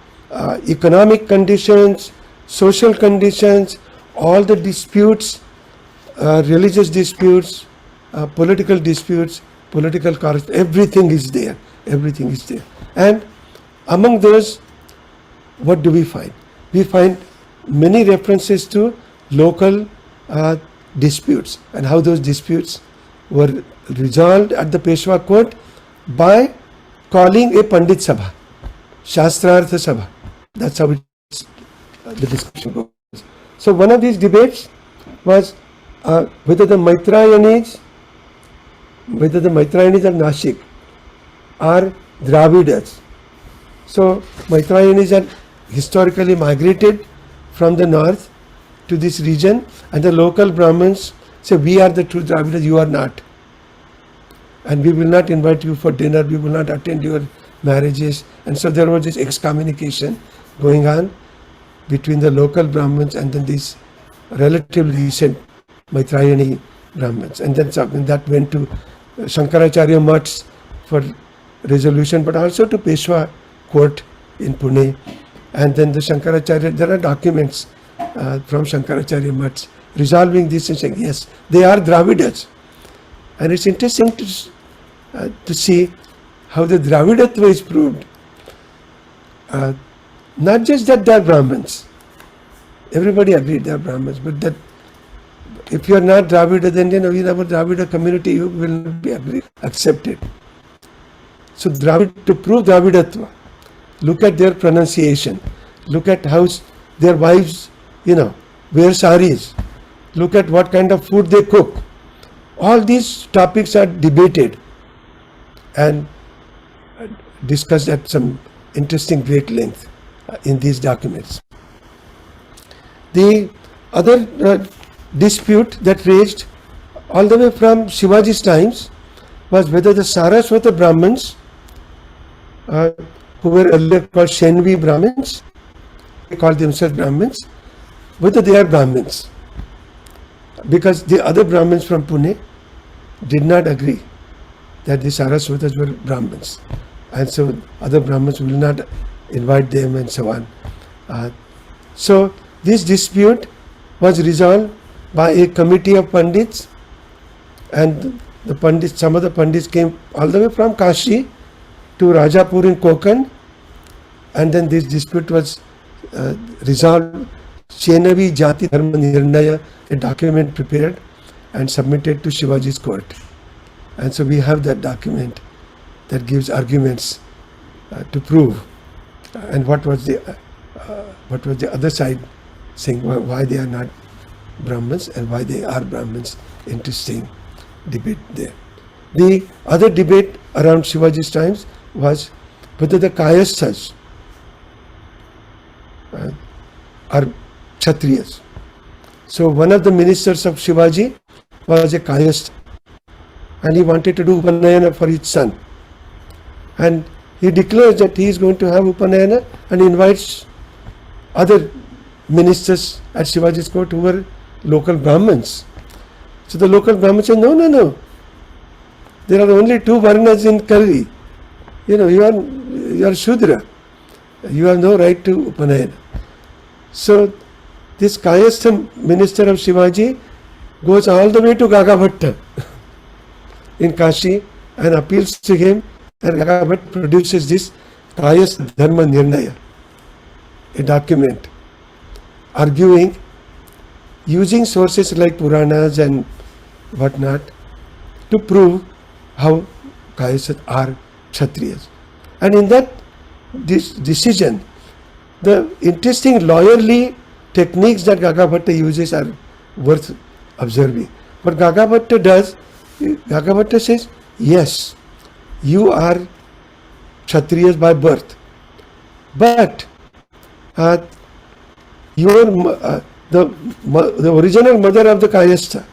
economic conditions, social conditions, all the disputes, religious disputes, political disputes, political correspondence, everything is there. Everything is there. And among those, what do we find? We find many references to local disputes and how those disputes were resolved at the Peshwa court by calling a Pandit Sabha, Shastrartha Sabha. That's how the discussion goes. So one of these debates was whether the Maitrayanis of Nashik are Dravidas. So Maitrayanis are historically migrated from the north to this region, and the local Brahmins say, we are the true Dravidas, you are not. And we will not invite you for dinner, we will not attend your marriages. And so there was this excommunication going on between the local Brahmins and then these relatively recent Maitrayani Brahmins. And then that went to Shankaracharya Mats for resolution, but also to Peshwa court in Pune. And then the Shankaracharya, there are documents from Shankaracharya Mats resolving this and saying, yes, they are Dravidas. And it's interesting to see how the Dravidatva is proved. Not just that they are Brahmins. Everybody agreed they are Brahmins, but that if you are not Dravida, then in our Dravida community you will not be accepted. So to prove Dravidatva, look at their pronunciation, look at how their wives, wear saris, look at what kind of food they cook. All these topics are debated and discussed at some interesting great length in these documents. The other dispute that raged all the way from Shivaji's times was whether the Saraswata Brahmins, who were earlier called Shenvi Brahmins, they called themselves Brahmins, whether they are Brahmins. Because the other Brahmins from Pune did not agree that the Saraswatas were Brahmins. And so other Brahmins will not invite them and so on. So this dispute was resolved by a committee of Pandits, and the Pandits, some of the Pandits came all the way from Kashi to Rajapur in Konkan, and then this dispute was resolved. Chenavi Jati Dharma Nirnaya, a document prepared and submitted to Shivaji's court. And so we have that document that gives arguments to prove. And what was the other side saying, why they are not Brahmins and why they are Brahmins. Interesting debate there. The other debate around Shivaji's times was whether the Kayasthas are Kshatriyas. So one of the ministers of Shivaji was a Kayastha, and he wanted to do Upanayana for his son. And he declares that he is going to have Upanayana and invites other ministers at Shivaji's court who were local Brahmins. So the local Brahmins said, no. There are only 2 Varnas in Kali. You are Shudra. You have no right to Upanayana. So this Kayastha minister of Shivaji goes all the way to Gagabhatta in Kashi and appeals to him, and Gagabhatta produces this Kayastha Dharma Nirnaya, a document arguing, using sources like Puranas and whatnot, to prove how Kayasthas are Kshatriyas. And in that decision, the interesting lawyerly techniques that Gagabhatta uses are worth observing. What Gagabhatta does, Gagabhatta says, yes, you are Kshatriyas by birth, but the original mother of the Kayastha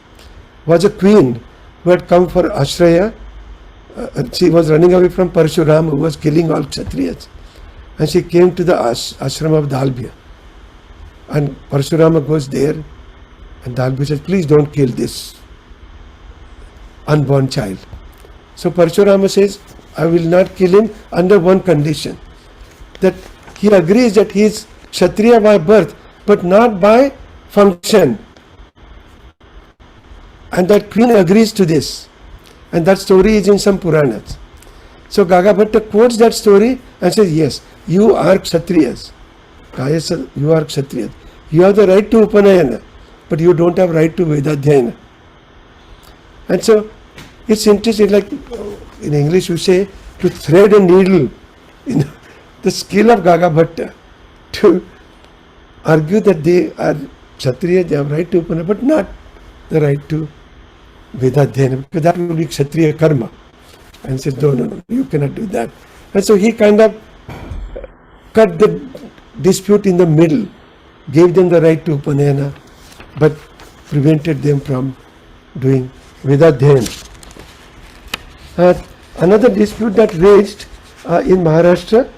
was a queen who had come for Ashraya. She was running away from Parshurama, who was killing all Kshatriyas. And she came to the ashram of Dalbhya. And Parshurama goes there, and Dalbhya says, please don't kill this unborn child. So Parshurama says, I will not kill him under one condition, that he agrees that he is Kshatriya by birth, but not by function. And that queen agrees to this. And that story is in some Puranas. So Gagabhatta quotes that story and says, yes, you are Kshatriyas. Kayasa, you are Kshatriyas. You have the right to Upanayana, but you don't have right to Vedadhyayana. And so it's interesting, like in English we say, to thread a needle. The skill of Gagabhatta to argue that they are Kshatriya, they have right to Upanayana, but not the right to Vedadhyayana, because that will be Kshatriya karma. And says, no, you cannot do that. And so he kind of cut the dispute in the middle, gave them the right to Upanayana, but prevented them from doing Vedadhyayana. Another dispute that raged in Maharashtra,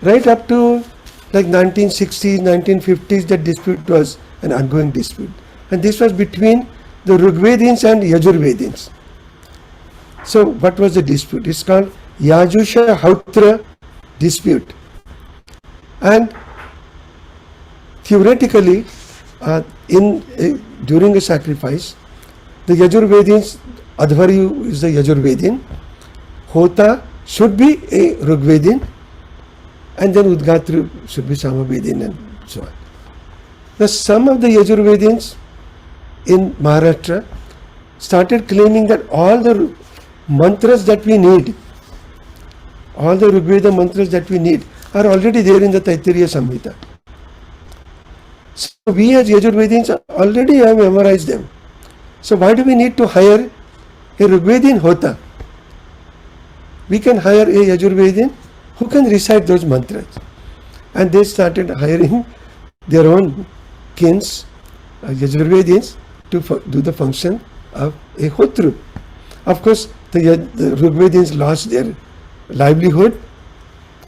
right up to like 1960s, 1950s, that dispute was an ongoing dispute. And this was between the Rigvedins and Yajurvedins. So what was the dispute? It's called Yajusha Hautra dispute. And theoretically, during a sacrifice, the Yajurvedins, Adhvaryu is the Yajurvedin, Hota should be a Rigvedin, and then Udgatru should be Samavedin, and so on. Now some of the Yajurvedins in Maharashtra started claiming that all the mantras that we need, all the Rigveda mantras that we need, are already there in the Taittiriya Samhita. So we as Yajurvedins already have memorized them. So why do we need to hire a Rigvedin Hota? We can hire a Yajurvedin who can recite those mantras. And they started hiring their own kins, Yajurvedins, to do the function of a Hotru. Of course, the Rigvedins lost their livelihood,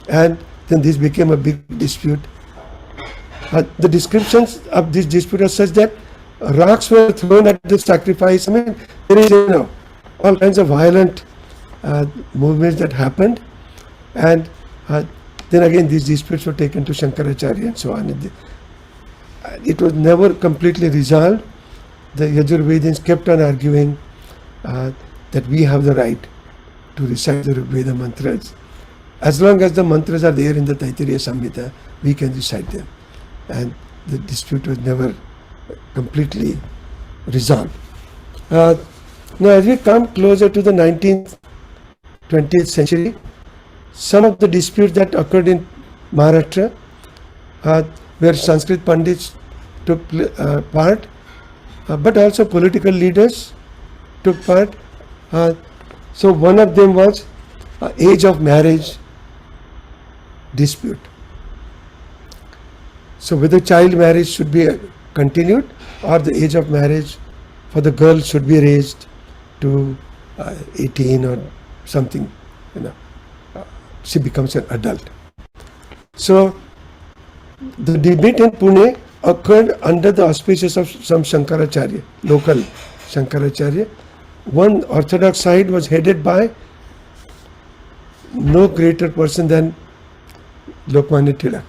and then this became a big dispute. The descriptions of this dispute are such that rocks were thrown at the sacrifice. I mean, there is all kinds of violent movements that happened, and Then again these disputes were taken to Shankaracharya and so on. It was never completely resolved. The Yajurvedians kept on arguing that we have the right to recite the Veda mantras. As long as the mantras are there in the Taittiriya Samhita, we can recite them. And the dispute was never completely resolved. Now as we come closer to the 19th, 20th century, some of the disputes that occurred in Maharashtra, where Sanskrit Pandits took part, but also political leaders took part. So one of them was age of marriage dispute. So whether child marriage should be continued or the age of marriage for the girl should be raised to 18 or something, she becomes an adult. So the debate in Pune occurred under the auspices of some Shankaracharya, local Shankaracharya. One orthodox side was headed by no greater person than Lokmanya Tilak.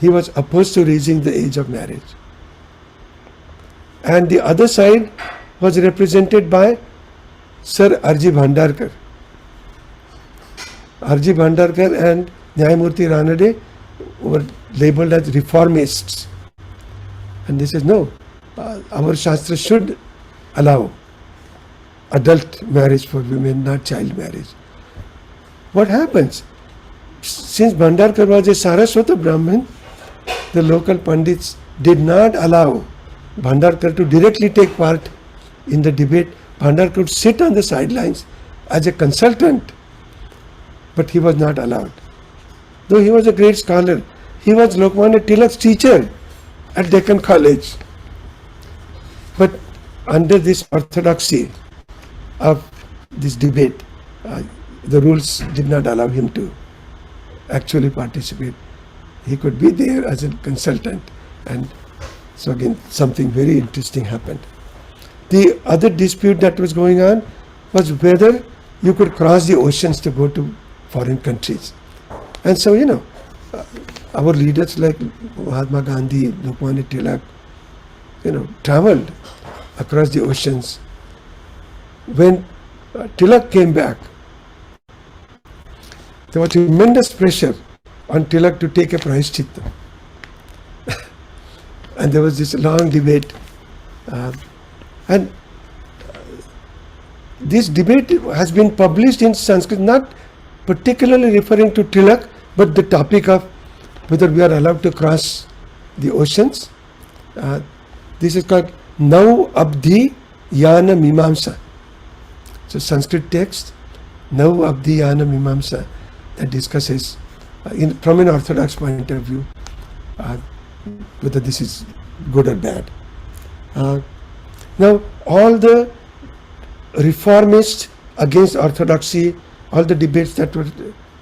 He was opposed to raising the age of marriage. And the other side was represented by Sir R.G. Bhandarkar. R.G. Bhandarkar and Nyayamurti Ranade were labeled as reformists. And they said, no, our Shastra should allow adult marriage for women, not child marriage. What happens? Since Bhandarkar was a Saraswata Brahmin, the local Pandits did not allow Bhandarkar to directly take part in the debate. Bhandarkar could sit on the sidelines as a consultant, but he was not allowed. Though he was a great scholar, he was Lokmanya Tilak's teacher at Deccan College. But under this orthodoxy of this debate, the rules did not allow him to actually participate. He could be there as a consultant, and so again something very interesting happened. The other dispute that was going on was whether you could cross the oceans to go to foreign countries. And so, our leaders like Mahatma Gandhi, Lokmanya Tilak, traveled across the oceans. When Tilak came back, there was tremendous pressure on Tilak to take a prayaschitta. And there was this long debate. And this debate has been published in Sanskrit, not particularly referring to Tilak, but the topic of whether we are allowed to cross the oceans. This is called Nau Abdi Yana Mimamsa. So Sanskrit text, Nau Abdi Yana Mimamsa, that discusses from an orthodox point of view whether this is good or bad. Now all the reformists against orthodoxy, all the debates that were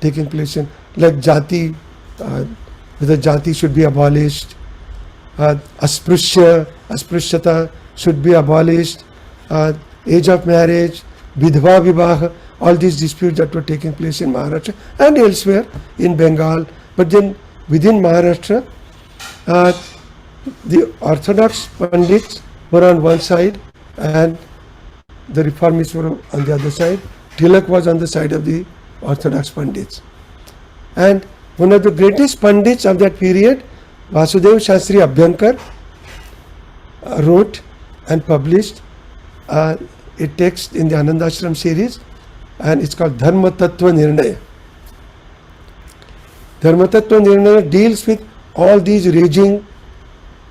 taking place in, like Jati, whether Jati should be abolished, Asprishyata should be abolished, age of marriage, Vidhva Vibah, all these disputes that were taking place in Maharashtra and elsewhere in Bengal. But then within Maharashtra, the orthodox Pandits were on one side and the reformists were on the other side. Tilak was on the side of the orthodox Pandits. And one of the greatest Pandits of that period, Vasudev Shastri Abhyankar, wrote and published a text in the Anandashram series, and it's called Dharma Tattva Nirnaya. Dharma Tattva Nirnaya deals with all these raging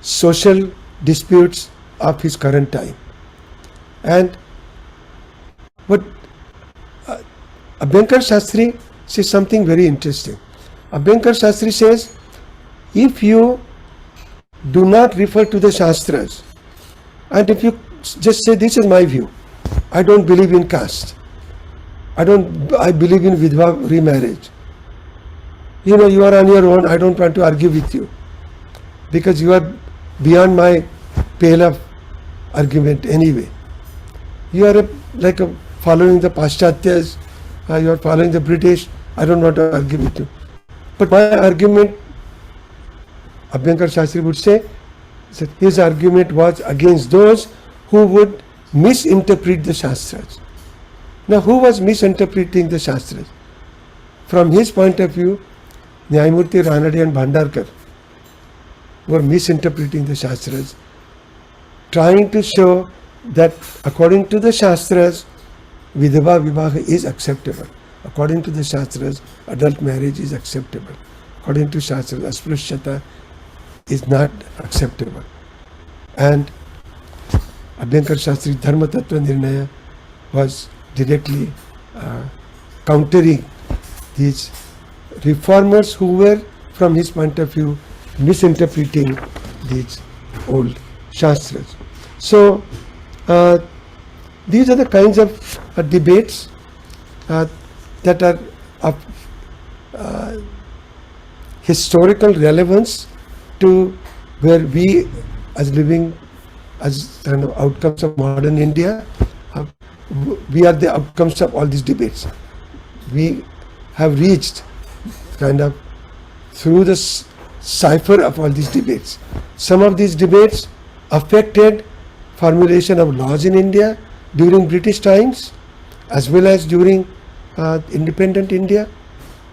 social disputes of his current time. And what Abhyankar Shastri says something very interesting. Abhyankar Shastri says, if you do not refer to the Shastras, and if you just say, this is my view, I don't believe in caste, I believe in Vidhva remarriage. You are on your own, I don't want to argue with you, because you are beyond my pale of argument anyway. You are following the Paschatyas, you are following the British, I don't want to argue with you. But my argument, Abhyankar Shastri would say, that his argument was against those who would misinterpret the Shastras. Now, who was misinterpreting the Shastras? From his point of view, Nyayamurti Ranade and Bhandarkar were misinterpreting the Shastras, trying to show that according to the Shastras, Vidhava Vivaha is acceptable. According to the Shastras, adult marriage is acceptable. According to Shastras, Asprushyata is not acceptable. And Abhyankar Shastri Dharma Tattva Nirnaya was directly countering these reformers who were, from his point of view, misinterpreting these old Shastras. So, these are the kinds of debates that are of historical relevance to where we, as living as kind of outcomes of modern India, we are the outcomes of all these debates. We have reached kind of through the cipher of all these debates. Some of these debates affected formulation of laws in India during British times as well as during independent India.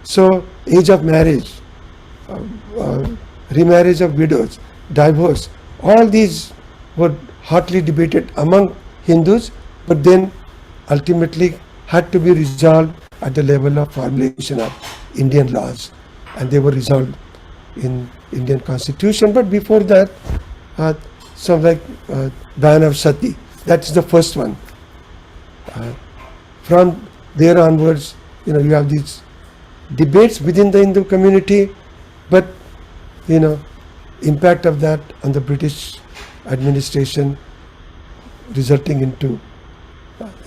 So, age of marriage, remarriage of widows, divorce, all these were hotly debated among Hindus, but then ultimately had to be resolved at the level of formulation of Indian laws, and they were resolved in Indian Constitution. But before that, some like ban of sati, that's the first one. From there onwards, you have these debates within the Hindu community, but impact of that on the British administration resulting into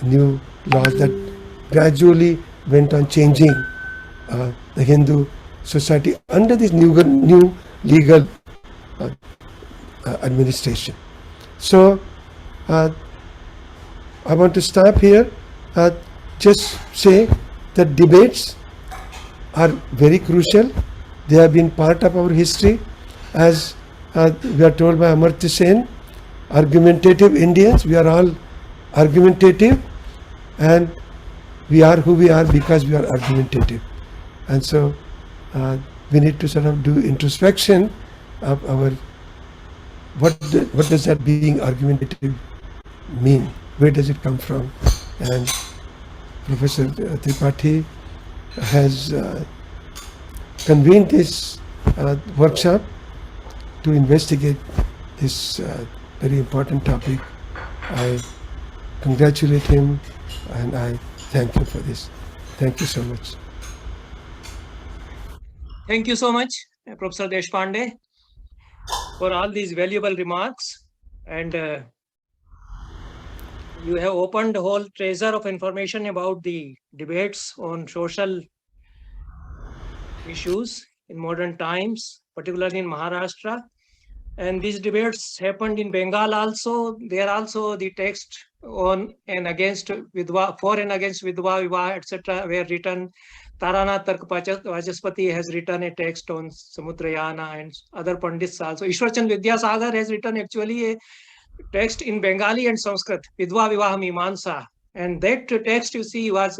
new laws that gradually went on changing the Hindu society under this new legal administration. So, I want to stop here. Just say that debates are very crucial. They have been part of our history. As we are told by Amartya Sen, argumentative Indians, we are all argumentative, and we are who we are because we are argumentative. And so we need to sort of do introspection of our what does that being argumentative mean? Where does it come from? And Professor Tripathi has convened this workshop to investigate this very important topic. I congratulate him and I thank him for this. Thank you so much. Thank you so much, Professor Deshpande, for all these valuable remarks. And you have opened a whole treasure of information about the debates on social issues in modern times, particularly in Maharashtra. And these debates happened in Bengal also. There also the text on and against Vidva, for and against Vidva, Vivaha, etc. were written. Tarana Tark Vachaspati has written a text on Samudrayana and other Pandits also. Ishwarchand Vidyasagar has written actually a text in Bengali and Sanskrit, Vidva Vivaha Mimamsa. And that text, you see, was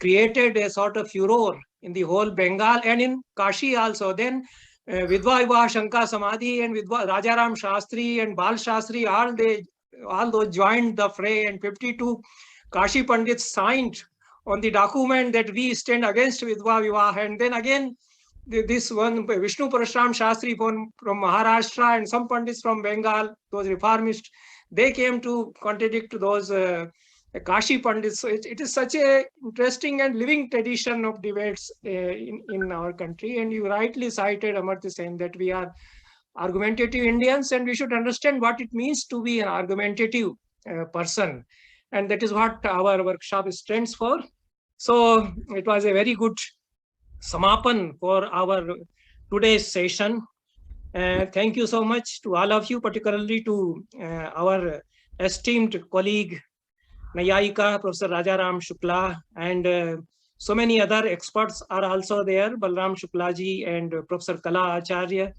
created a sort of furor in the whole Bengal and in Kashi also. Then Vidva Vivaha Shanka Samadhi and Vidva Rajaram Shastri and Bal Shastri, all those joined the fray, and 52 Kashi Pandits signed on the document that we stand against Vidva Vivaha. And then again, this one Vishnu Parashram Shastri from Maharashtra and some Pandits from Bengal, those reformists, they came to contradict those Kashi Pandits. So it is such a interesting and living tradition of debates in our country. And you rightly cited, Amartya Sen, that we are argumentative Indians and we should understand what it means to be an argumentative person. And that is what our workshop stands for. So it was a very good samapan for our today's session. Thank you so much to all of you, particularly to our esteemed colleague Nayayika, Professor Rajaram Shukla, and So many other experts are also there, Balram Shuklaji and Professor Kala Acharya,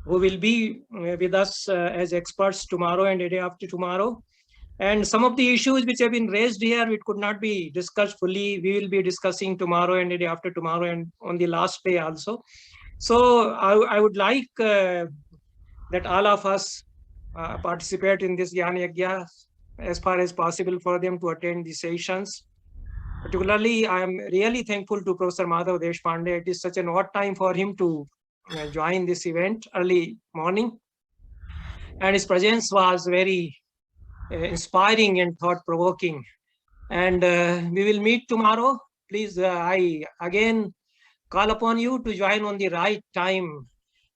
who will be with us as experts tomorrow and the day after tomorrow. And some of the issues which have been raised here, it could not be discussed fully. We will be discussing tomorrow and the day after tomorrow and on the last day also. So I would like that all of us participate in this Jnana Yajna as far as possible for them to attend the sessions. Particularly, I am really thankful to Professor Madhav Deshpande. It is such an odd time for him to join this event early morning. And his presence was very inspiring and thought-provoking. And we will meet tomorrow. Please, I again call upon you to join on the right time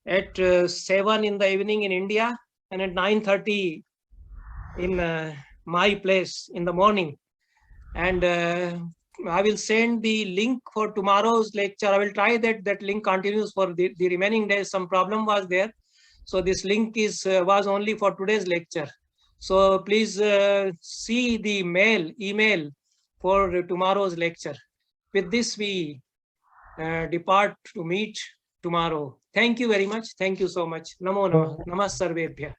at 7 in the evening in India and at 9:30 in my place in the morning. And I will send the link for tomorrow's lecture. I will try that link continues for the remaining days. Some problem was there. So this link was only for today's lecture. So please see the email for tomorrow's lecture. With this, we depart to meet tomorrow. Thank you very much. Thank you so much. Namo Namah. Namah Sarvebhya.